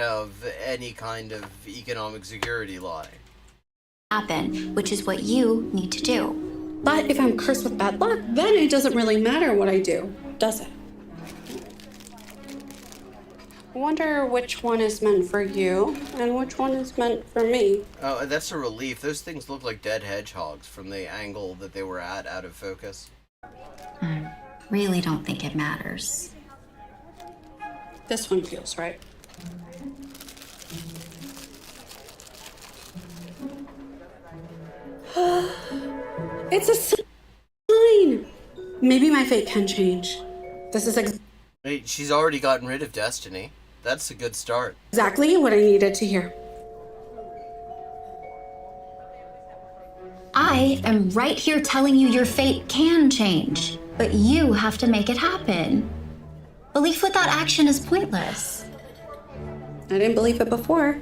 of economic security lie. Happen, which is what you need to do. But if I'm cursed with bad luck, then it doesn't really matter what I do, does it? I wonder which one is meant for you and which one is meant for me. Oh, that's a relief. Those things look like dead hedgehogs from the angle that they were at, out of focus. I really don't think it matters. This one feels right. It's a sign! Maybe my fate can change. This is Hey, she's already gotten rid of Destiny. That's a good start. exactly what I needed to hear. I am right here telling you your fate can change, but you have to make it happen. Belief without action is pointless. I didn't believe it before,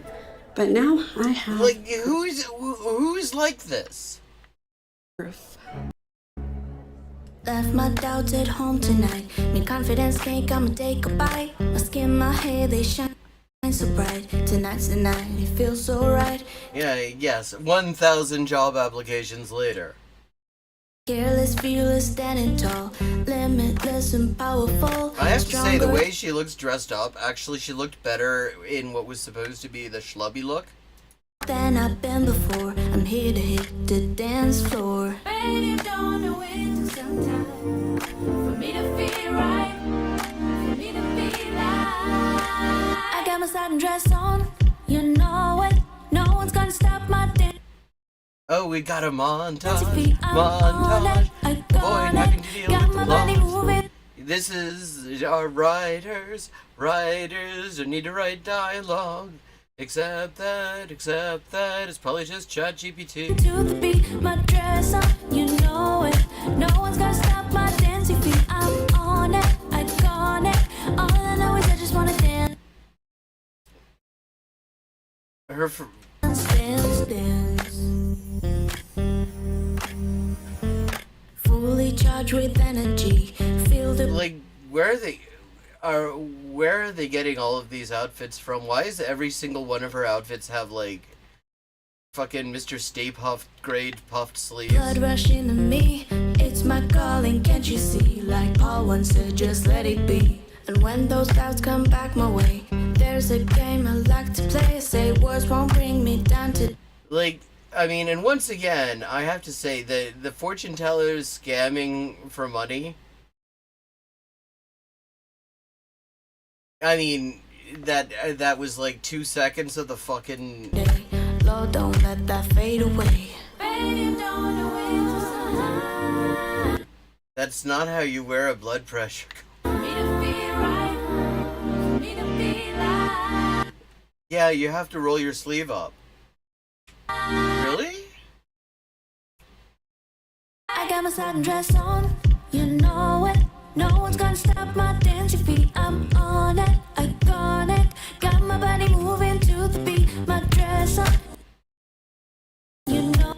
but now I have. Like, who's like this? Proof. Left my doubts at home tonight. Me confidence cake, I'ma take a bite. My skin, my hair, they shine so bright. Tonight's the night, it feels so right. Yeah, yes. 1,000 job applications later. Careless, fearless, standing tall. Limitless and powerful. I have to say, the Stronger way she looks dressed up, actually, she looked better in what was supposed to be the schlubby look. than I've been before. I'm here to hit the dance floor. Baby, you don't know it took some time for me to feel right, for me to feel like I got my satin dress on, you know it. No one's gonna stop my dance. Oh, we got a montage. Montage. Avoid having to deal Got with my the body loss. moving. This is our writers. Writers who need to write dialogue. Except that it's probably just ChatGPT. To the beat, my dress on, you know it. No one's gonna stop my dancing feet. I'm on it, I got it. All I know is I just wanna dance. Her Dance. Fully charged with energy. Feel the like, where are they getting all of these outfits from? Why is every single one of her outfits have like fucking Mr. Stay Puft grade puffed sleeves? blood rushing to me. It's my calling, can't you see? Like Paul once said, just let it be. And when those doubts come back my way, there's a game I like to play. Say words won't bring me down to. Like, I mean, and once again, I have to say that the fortune tellers scamming for money I mean, that was like 2 seconds of the fucking. Lord, don't let that fade away. Baby, don't know when to That's not how you wear a blood pressure. Yeah, you have to roll your sleeve up. Really? I got my satin dress on, you know it. No one's gonna stop my dancing feet. I'm on it, iconic. Got my body moving to the beat. My dress on, you know.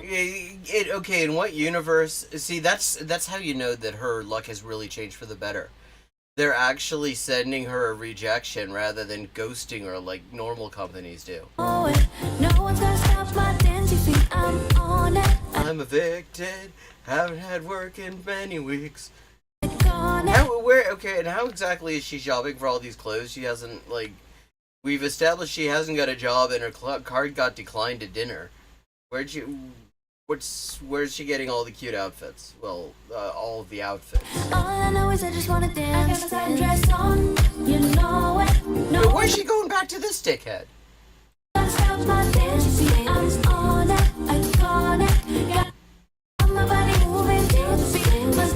Okay, in what universe? See, that's how you know that her luck has really changed for the better. They're actually sending her a rejection rather than ghosting her like normal companies do. No one's gonna stop my dancing feet. I'm on it. I'm evicted. Haven't had work in many weeks. Okay, and how exactly is she shopping for all these clothes? She hasn't, like, we've established she hasn't got a job and her card got declined to dinner. Where's she getting all the cute outfits? Well, all of the outfits. All I know is I just wanna dance. I got my dress on, you know it. No, where's she going back to this dickhead? Stop my dancing feet. I'm on it, iconic. Got my body moving to the beat. My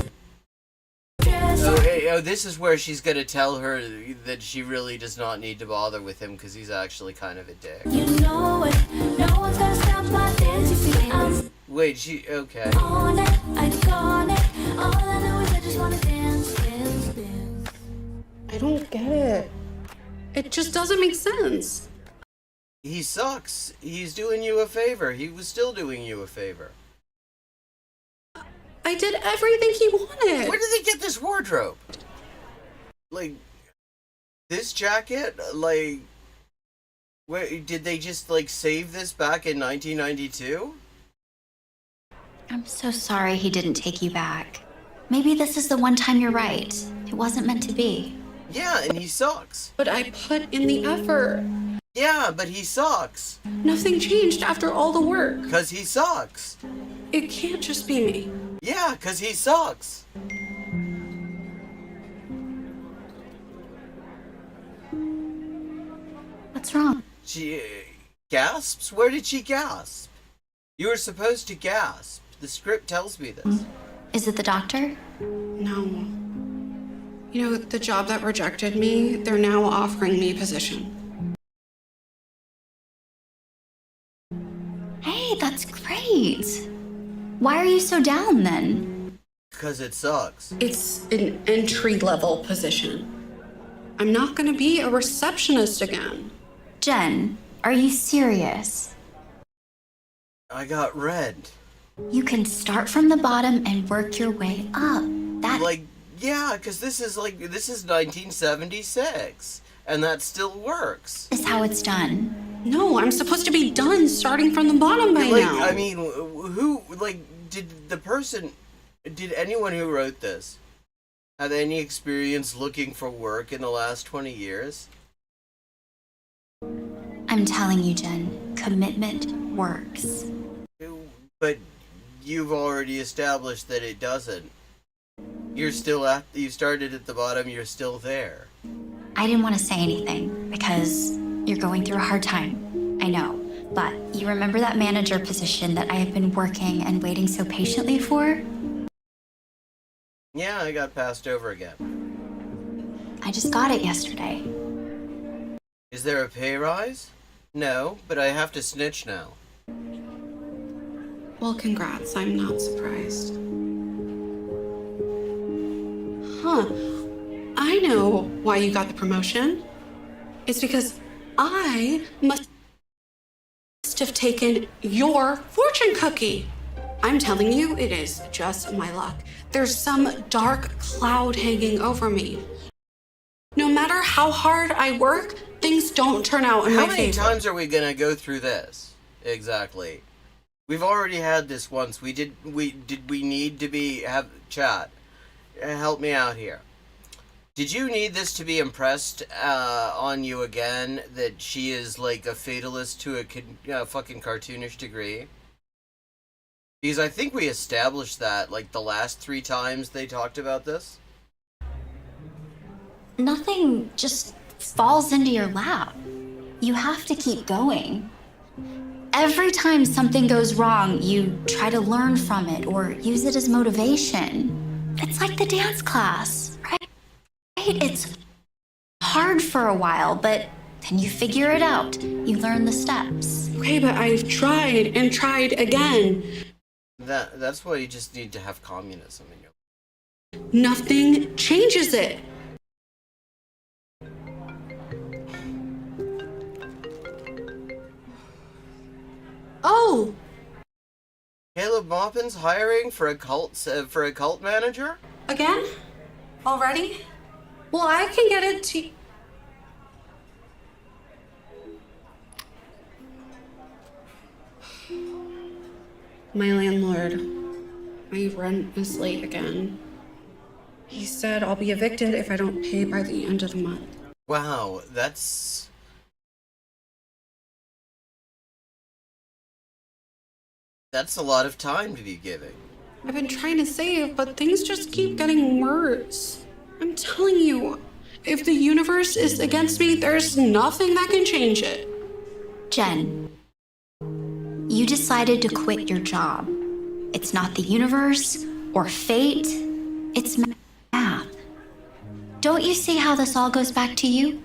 dress on. Oh, this is where she's gonna tell her that she really does not need to bother with him because he's actually kind of a dick. You know it. No one's gonna stop my dancing feet. I'm Wait, okay. on it, iconic. All I know is I just wanna dance, dance, dance. I don't get it. It just doesn't make sense. He sucks. He's doing you a favor. He was still doing you a favor. I did everything he wanted. Where did they get this wardrobe? Like, this jacket? Like, where did they just, like, save this back in 1992? I'm so sorry he didn't take you back. Maybe this is the one time you're right. It wasn't meant to be. Yeah, and he sucks. But I put in the effort. Yeah, but he sucks. Nothing changed after all the work. 'Cause he sucks. It can't just be me. Yeah, 'cause he sucks. What's wrong? She gasps? Where did she gasp? You were supposed to gasp. The script tells me this. Is it the doctor? No. You know, the job that rejected me, they're now offering me a position. Hey, that's great. Why are you so down then? 'Cause it sucks. It's an entry-level position. I'm not gonna be a receptionist again. Jen, are you serious? I got red. You can start from the bottom and work your way up. That Like, yeah, 'cause this is 1976. And that still works. is how it's done. No, I'm supposed to be done starting from the bottom by now. I mean, who, did anyone who wrote this have any experience looking for work in the last 20 years? I'm telling you, Jen, commitment works. But you've already established that it doesn't. You started at the bottom, you're still there. I didn't want to say anything because you're going through a hard time. I know. But you remember that manager position that I have been working and waiting so patiently for? Yeah, I got passed over again. I just got it yesterday. Is there a pay rise? No, but I have to snitch now. Well, congrats. I'm not surprised. Huh. I know why you got the promotion. It's because I must have taken your fortune cookie. I'm telling you, it is just my luck. There's some dark cloud hanging over me. No matter how hard I work, things don't turn out in my favor. How many times are we gonna go through this? Exactly. We've already had this once. We need to have chat. Help me out here. Did you need this to be impressed on you again that she is like a fatalist to a fucking cartoonish degree? Because I think we established that like the last 3 times they talked about this. Nothing just falls into your lap. You have to keep going. Every time something goes wrong, you try to learn from it or use it as motivation. It's like the dance class, right? It's hard for a while, but then you figure it out. You learn the steps. Okay, but I've tried and tried again. That's why you just need to have communism in your life. Nothing changes it. Oh, Caleb Maupin's hiring for a cult manager? again? Already? Well, I can get it to... My landlord. My rent is late again. He said I'll be evicted if I don't pay by the end of the month. Wow, that's a lot of time to be giving. I've been trying to save, but things just keep getting worse. I'm telling you, if the universe is against me, there's nothing that can change it. Jen, you decided to quit your job. It's not the universe or fate, it's math. Don't you see how this all goes back to you?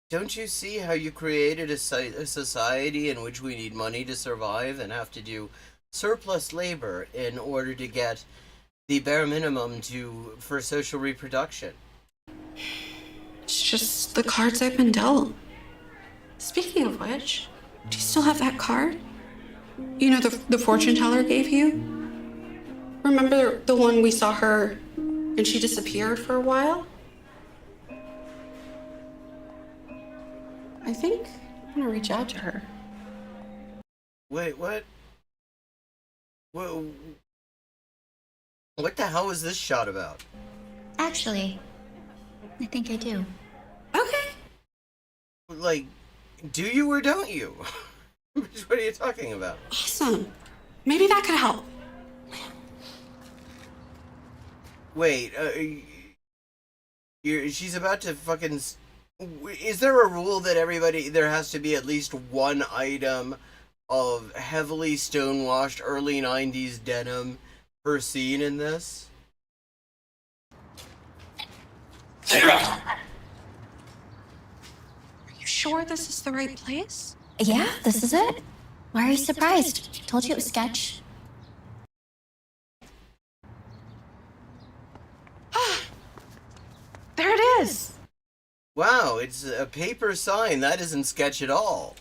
Don't you see how you created a society in which we need money to survive and have to do surplus labor in order to get the bare minimum for social reproduction? It's just the cards I've been dealt. Speaking of which, do you still have that card? You know, the fortune teller gave you? Remember the one we saw her and she disappeared for a while? I think I'm gonna reach out to her. Wait, what? What the hell is this shot about? Actually, I think I do. Okay. Like, do you or don't you? What are you talking about? Awesome. Maybe that could help. Wait, she's about to fucking... Is there a rule that there has to be at least one item of heavily stonewashed early 90s denim per scene in this? Are you sure this is the right place? Yeah, this is it. Why are you surprised? Told you it was sketch. There it is. Wow, it's a paper sign. That isn't sketch at all.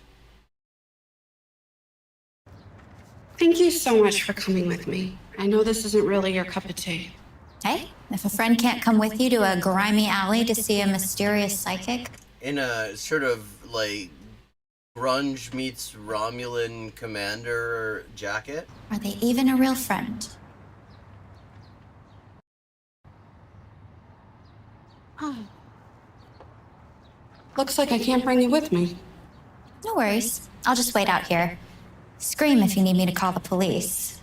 Thank you so much for coming with me. I know this isn't really your cup of tea. Hey, if a friend can't come with you to a grimy alley to see a mysterious psychic... In a sort of, like, grunge meets Romulan commander jacket. Are they even a real friend? Oh. Looks like I can't bring you with me. No worries. I'll just wait out here. Scream if you need me to call the police.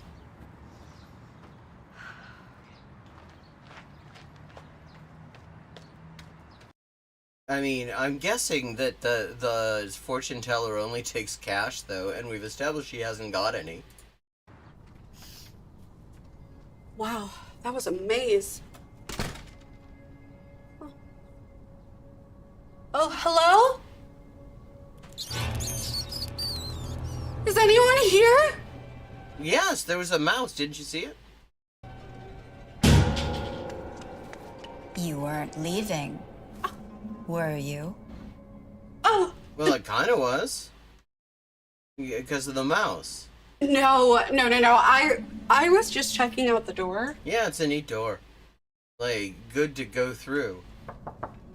I mean, I'm guessing that the fortune teller only takes cash, though, and we've established she hasn't got any. Wow, that was a maze. Oh, hello? Is anyone here? Yes, there was a mouse. Didn't you see it? You weren't leaving, were you? Oh. Well, it kind of was. Because of the mouse. No. I was just checking out the door. Yeah, it's a neat door. Like, good to go through.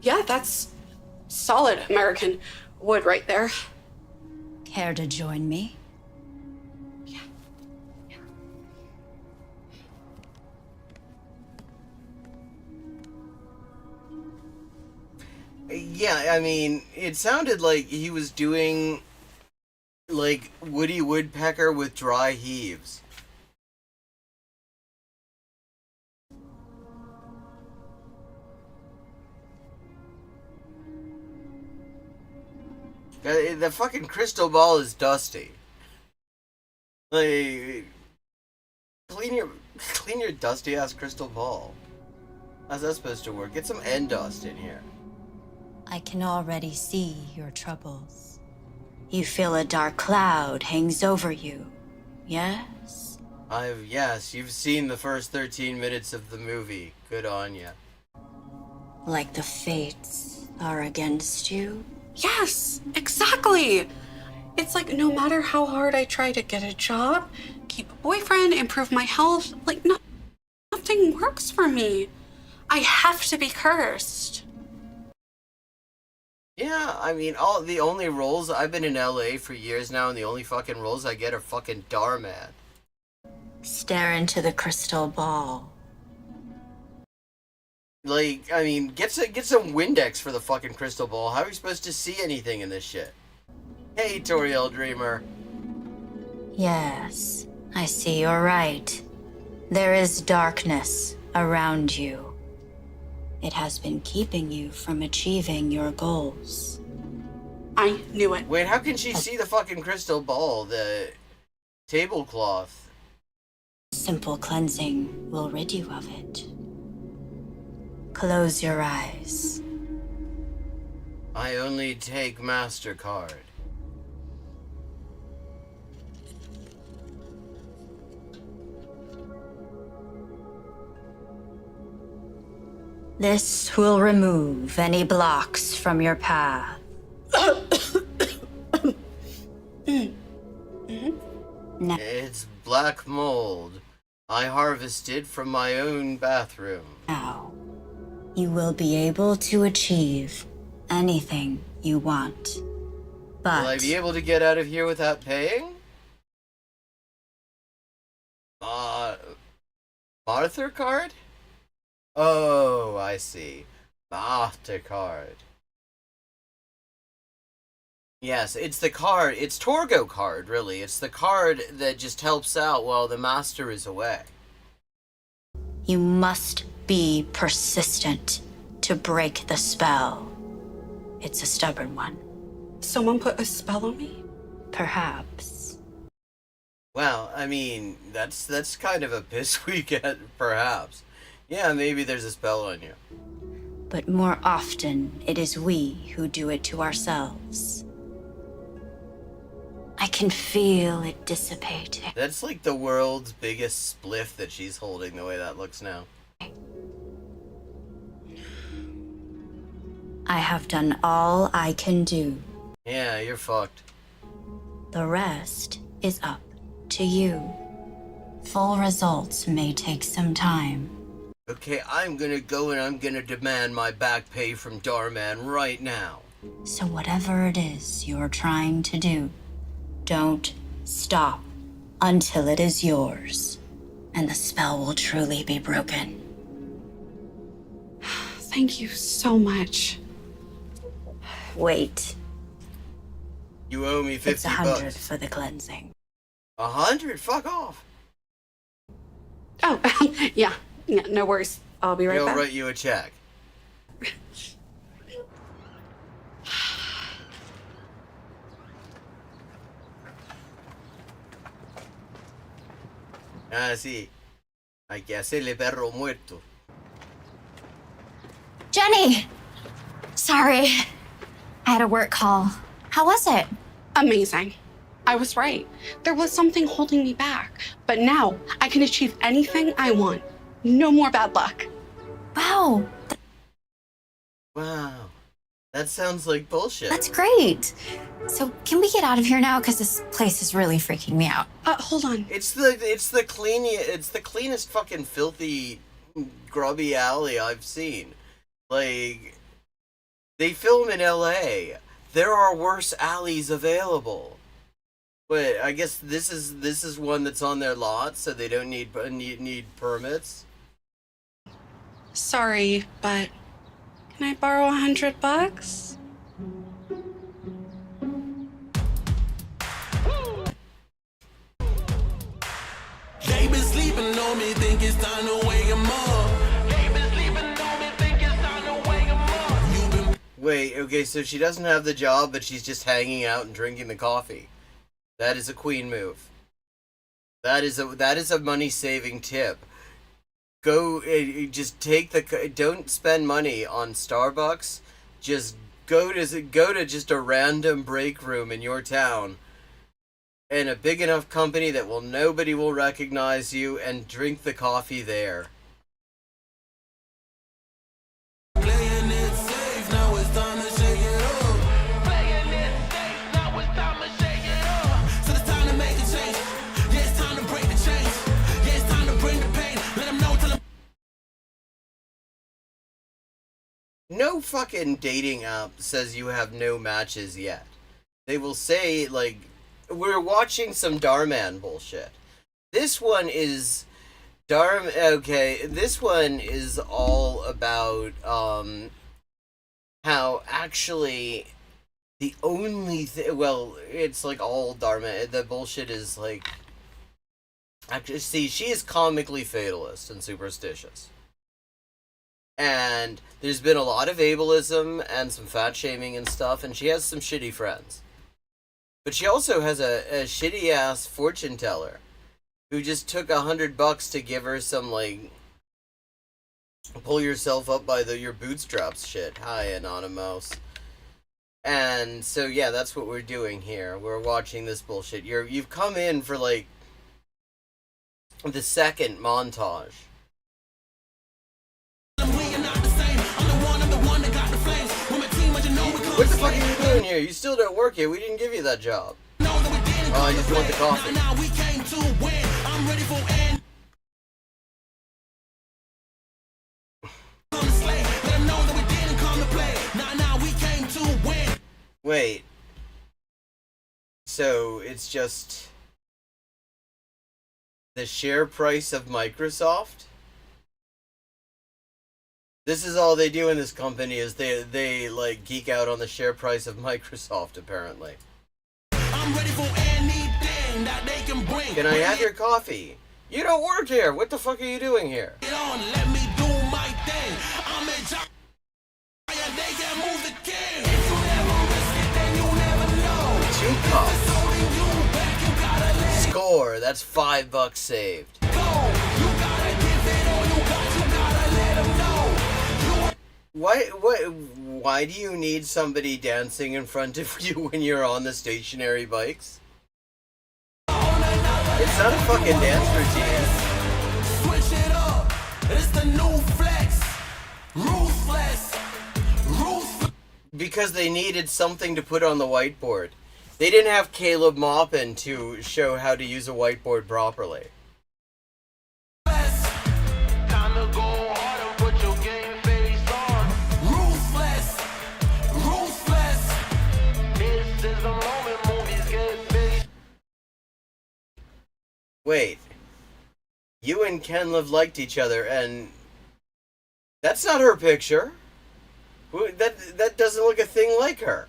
Yeah, that's solid American wood right there. Care to join me? Yeah, I mean, it sounded like he was doing, like, Woody Woodpecker with dry heaves. The fucking crystal ball is dusty. Like, clean your dusty ass crystal ball. How's that supposed to work? Get some end dust in here. I can already see your troubles. You feel a dark cloud hangs over you, yes? Yes, you've seen the first 13 minutes of the movie. Good on ya. Like the fates are against you? Yes, exactly. It's like no matter how hard I try to get a job, keep a boyfriend, improve my health, like nothing works for me. I have to be cursed. Yeah, I mean, the only roles, I've been in LA for years now, and the only fucking roles I get are fucking Darman. Stare into the crystal ball. Like, I mean, get some Windex for the fucking crystal ball. How are you supposed to see anything in this shit? Hey, Toriel Dreamer. Yes, I see you're right. There is darkness around you. It has been keeping you from achieving your goals. I knew it. Wait, how can she see the fucking crystal ball? The tablecloth. Simple cleansing will rid you of it. Close your eyes. I only take MasterCard. This will remove any blocks from your path. It's black mold. I harvested from my own bathroom. Now, you will be able to achieve anything you want. But Will I be able to get out of here without paying? MasterCard? Oh, I see. MasterCard. Yes, it's the card. It's Torgo card, really. It's the card that just helps out while the master is away. you must be persistent to break the spell. It's a stubborn one. Someone put a spell on me? Perhaps. Well, I mean, that's kind of a piss we get, perhaps. Yeah, maybe there's a spell on you. But more often, it is we who do it to ourselves. I can feel it dissipating. That's like the world's biggest spliff that she's holding, the way that looks now. I have done all I can do. Yeah, you're fucked. The rest is up to you. Full results may take some time. Okay, I'm gonna go and I'm gonna demand my back pay from Darman right now. So whatever it is you're trying to do, don't stop until it is yours, and the spell will truly be broken. Thank you so much. Wait. You owe me 50 It's 100 bucks. for the cleansing. 100? Fuck off. Oh, yeah, no worries. I'll be right He'll back. write you a check. Ah, sí. Hay que hacerle perro muerto. Jenny! Sorry. I had a work call. How was it? Amazing. I was right. There was something holding me back. But now I can achieve anything I want. No more bad luck. Wow. Wow. That sounds like bullshit. That's great. So can we get out of here now? Because this place is really freaking me out. Hold on. It's the cleanest fucking filthy grubby alley I've seen. Like, they film in LA. There are worse alleys available. But I guess this is one that's on their lot, so they don't need permits. Sorry, but can I borrow $100? They been sleeping on me, think it's time to wake 'em up. They been sleeping on me, think it's time to wake 'em up. Wait, okay, so she doesn't have the job, but she's just hanging out and drinking the coffee. That is a queen move. That is a money-saving tip. Go, just take the, don't spend money on Starbucks. Just go to just a random break room in your town, and a big enough company that nobody will recognize you, and drink the coffee there. No fucking dating app says you have no matches yet. They will say, like, we're watching some Darman bullshit. This one is this one is all about how actually the only thing, well, it's like all Dharma, the bullshit is like, actually, see, she is comically fatalist and superstitious. And there's been a lot of ableism and some fat shaming and stuff, and she has some shitty friends. But she also has a shitty ass fortune teller who just took $100 to give her some, like, pull yourself up by your bootstraps shit. Hi, Anonymous. And so, yeah, that's what we're doing here. We're watching this bullshit. You've come in for, like, the second montage. What the fuck are you doing here? You still don't work here. We didn't give you that job. Oh, I just want the coffee. Wait. So, it's just the share price of Microsoft? This is all they do in this company, is they like geek out on the share price of Microsoft, apparently. I'm ready for anything that they can bring. Can I have your coffee? You don't work here. What the fuck are you doing here? Get on, let me do my thing. I'm a giant. They can move the king. If you never risk it, then you never know. 2 cups. Score. That's $5 saved. Go. You gotta give it all you got. You gotta let them know. Why do you need somebody dancing in front of you when you're on the stationary bikes? It's not a fucking dance routine. Switch it up. It's the new flex. Ruthless. Because they needed something to put on the whiteboard. They didn't have Caleb Maupin to show how to use a whiteboard properly. Time to go. Wait, you and Ken Liv liked each other, and that's not her picture. That doesn't look a thing like her.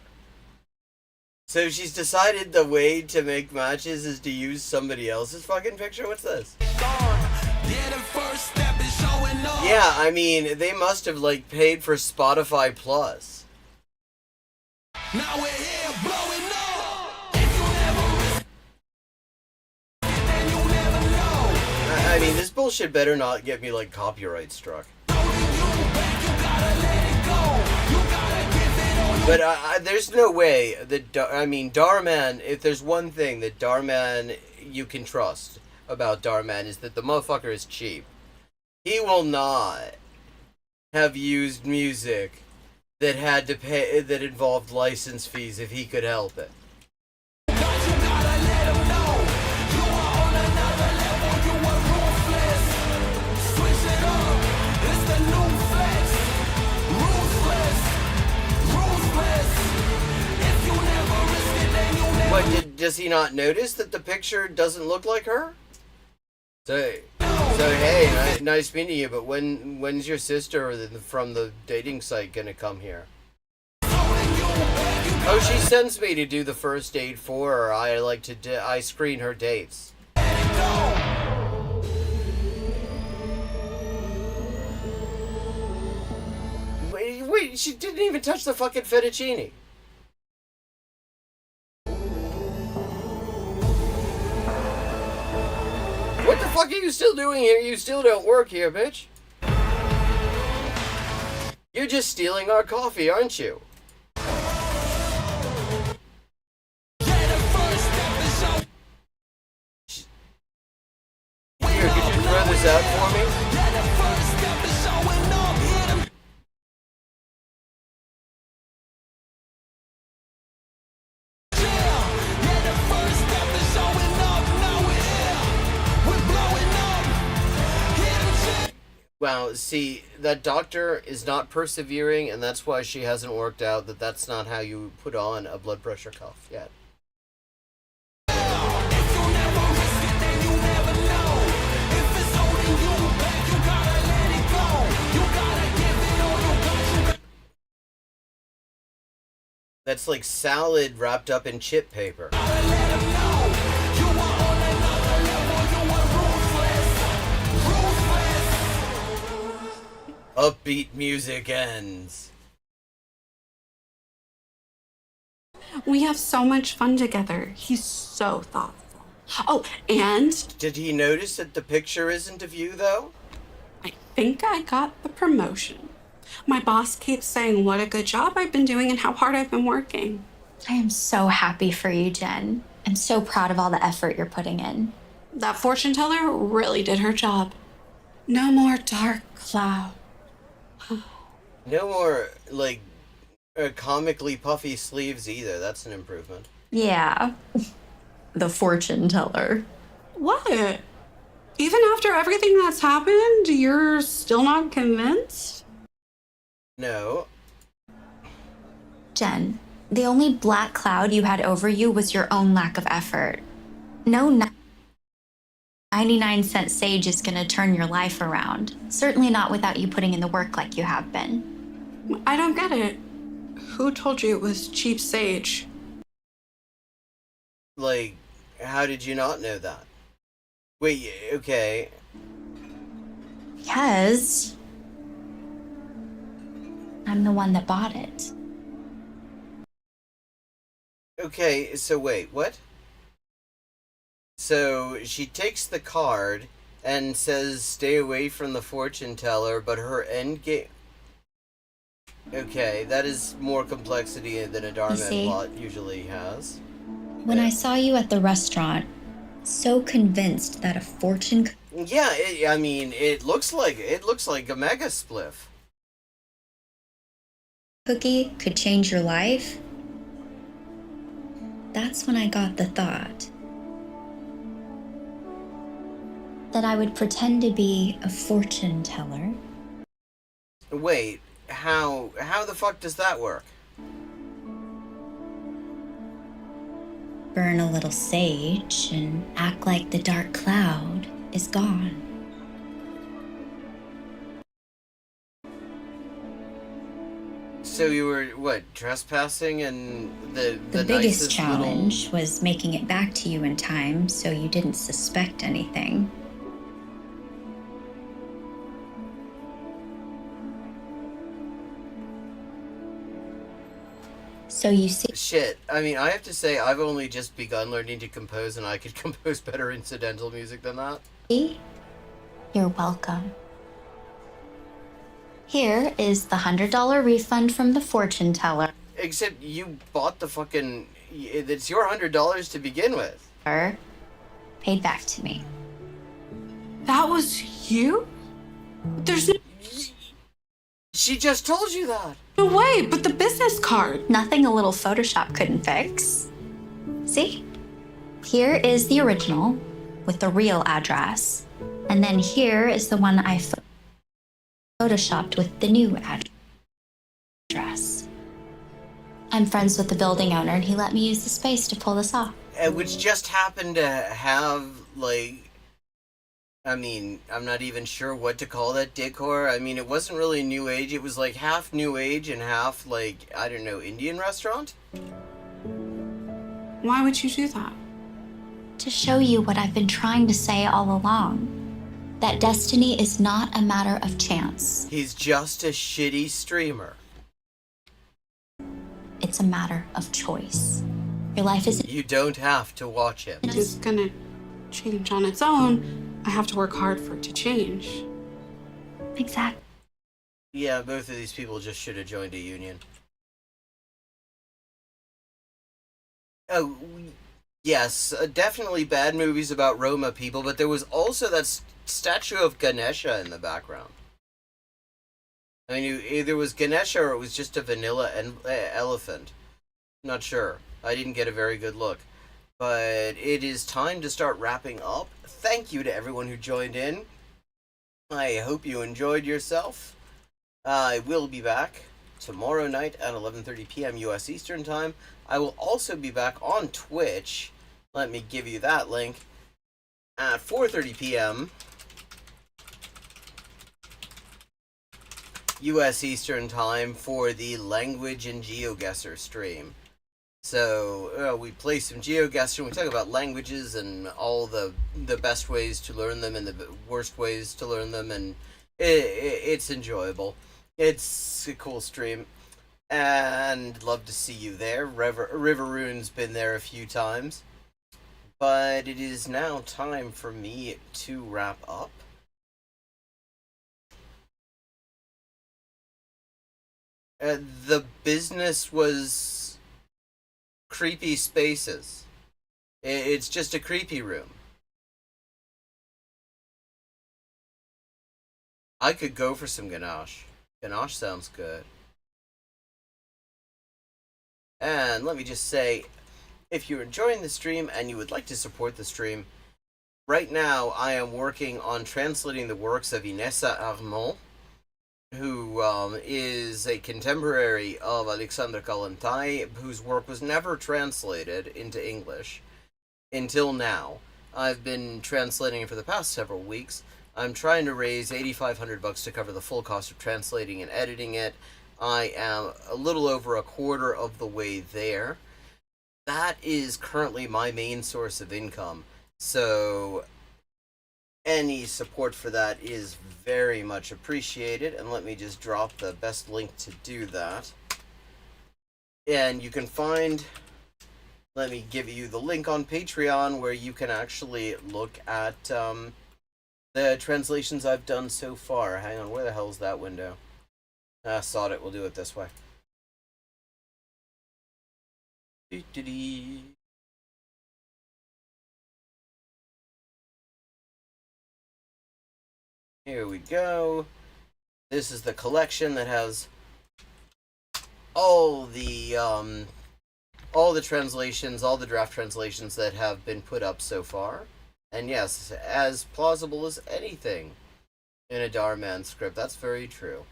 So she's decided the way to make matches is to use somebody else's fucking picture? What's this? Yeah, I mean, they must have, like, paid for Spotify Plus. Now we're here blowing up. I mean, this bullshit better not get me, like, copyright struck. But there's no way that, Darman, if there's one thing that Darman you can trust about Darman is that the motherfucker is cheap. He will not have used music that had to pay, that involved license fees if he could help it. What, does he not notice that the picture doesn't look like her? So hey, nice meeting you, but when's your sister from the dating site gonna come here? Oh, she sends me to do the first date for her. I screen her dates. Wait, She didn't even touch the fucking fettuccine. What the fuck are you still doing here? You still don't work here, bitch. You're just stealing our coffee, aren't you? Here, could you throw this out for me? Wow, see, that doctor is not persevering, and that's why she hasn't worked out that that's not how you put on a blood pressure cuff yet. That's like salad wrapped up in chip paper. Upbeat music ends. We have so much fun together. He's so thoughtful. Oh, and Did he notice that the picture isn't of you, though? I think I got the promotion. My boss keeps saying what a good job I've been doing and how hard I've been working. I am so happy for you, Jen. I'm so proud of all the effort you're putting in. That fortune teller really did her job. No more dark cloud. No more, like, comically puffy sleeves either. That's an improvement. Yeah. The fortune teller. What? Even after everything that's happened, you're still not convinced? No. Jen, the only black cloud you had over you was your own lack of effort. No 99-cent sage is gonna turn your life around. Certainly not without you putting in the work like you have been. I don't get it. Who told you it was cheap sage? Like, how did you not know that? Wait, okay. Because I'm the one that bought it. Okay, so wait, what? So she takes the card and says stay away from the fortune teller, but her end game... Okay, that is more complexity than a Dharma plot usually has. When I saw you at the restaurant, so convinced that a fortune... Yeah, I mean, it looks like a mega spliff. Cookie could change your life, that's when I got the thought that I would pretend to be a fortune teller. Wait, how the fuck does that work? Burn a little sage and act like the dark cloud is gone. So you were, what, trespassing and the biggest nicest challenge was making it back to you in time so you didn't suspect anything. So you see... Shit, I mean, I have to say, I've only just begun learning to compose, and I could compose better incidental music than that. You're welcome. Here is the $100 refund from the fortune teller. Except you bought the fucking... It's your $100 to begin with. Paid back to me. That was you? There's no... She just told you that. No way, but the business card. Nothing a little Photoshop couldn't fix. See? Here is the original with the real address. And then here is the one I photoshopped with the new address. I'm friends with the building owner and he let me use the space to pull this off. Which just happened to have, like... I mean, I'm not even sure what to call that decor. I mean, it wasn't really New Age. It was like half New Age and half, like, I don't know, Indian restaurant? Why would you do that? To show you what I've been trying to say all along. That destiny is not a matter of chance. He's just a shitty streamer. it's a matter of choice. Your life isn't You don't have to watch him. It's gonna change on its own. I have to work hard for it to change. exactly. Yeah, both of these people just should have joined a union. Oh, yes, definitely bad movies about Roma people, but there was also that statue of Ganesha in the background. I mean, either it was Ganesha or it was just a vanilla elephant. Not sure. I didn't get a very good look. But it is time to start wrapping up. Thank you to everyone who joined in. I hope you enjoyed yourself. I will be back tomorrow night at 11:30 p.m. U.S. Eastern Time. I will also be back on Twitch. Let me give you that link. At 4:30 p.m. U.S. Eastern Time for the Language and GeoGuessr stream. So we play some GeoGuessr and we talk about languages and all the best ways to learn them and the worst ways to learn them, and it's enjoyable. It's a cool stream, and love to see you there. Riveroon's been there a few times, but it is now time for me to wrap up. The business was creepy spaces. It's just a creepy room. I could go for some ganache. Ganache sounds good. And let me just say, if you're enjoying the stream and you would like to support the stream, right now I am working on translating the works of Inessa Armand, who is a contemporary of Alexander Kollontai, whose work was never translated into English until now. I've been translating it for the past several weeks. I'm trying to raise $8,500 to cover the full cost of translating and editing it. I am a little over a quarter of the way there. That is currently my main source of income, so any support for that is very much appreciated, and let me just drop the best link to do that. And you can find, let me give you the link on Patreon where you can actually look at the translations I've done so far. Hang on, where the hell is that window? Sod it, we'll do it this way. Here we go. This is the collection that has all the translations, all the draft translations that have been put up so far. And yes, as plausible as anything in a Darman script. That's very true.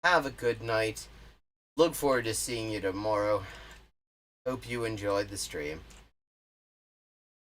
Have a good night. Look forward to seeing you tomorrow. Hope you enjoyed the stream.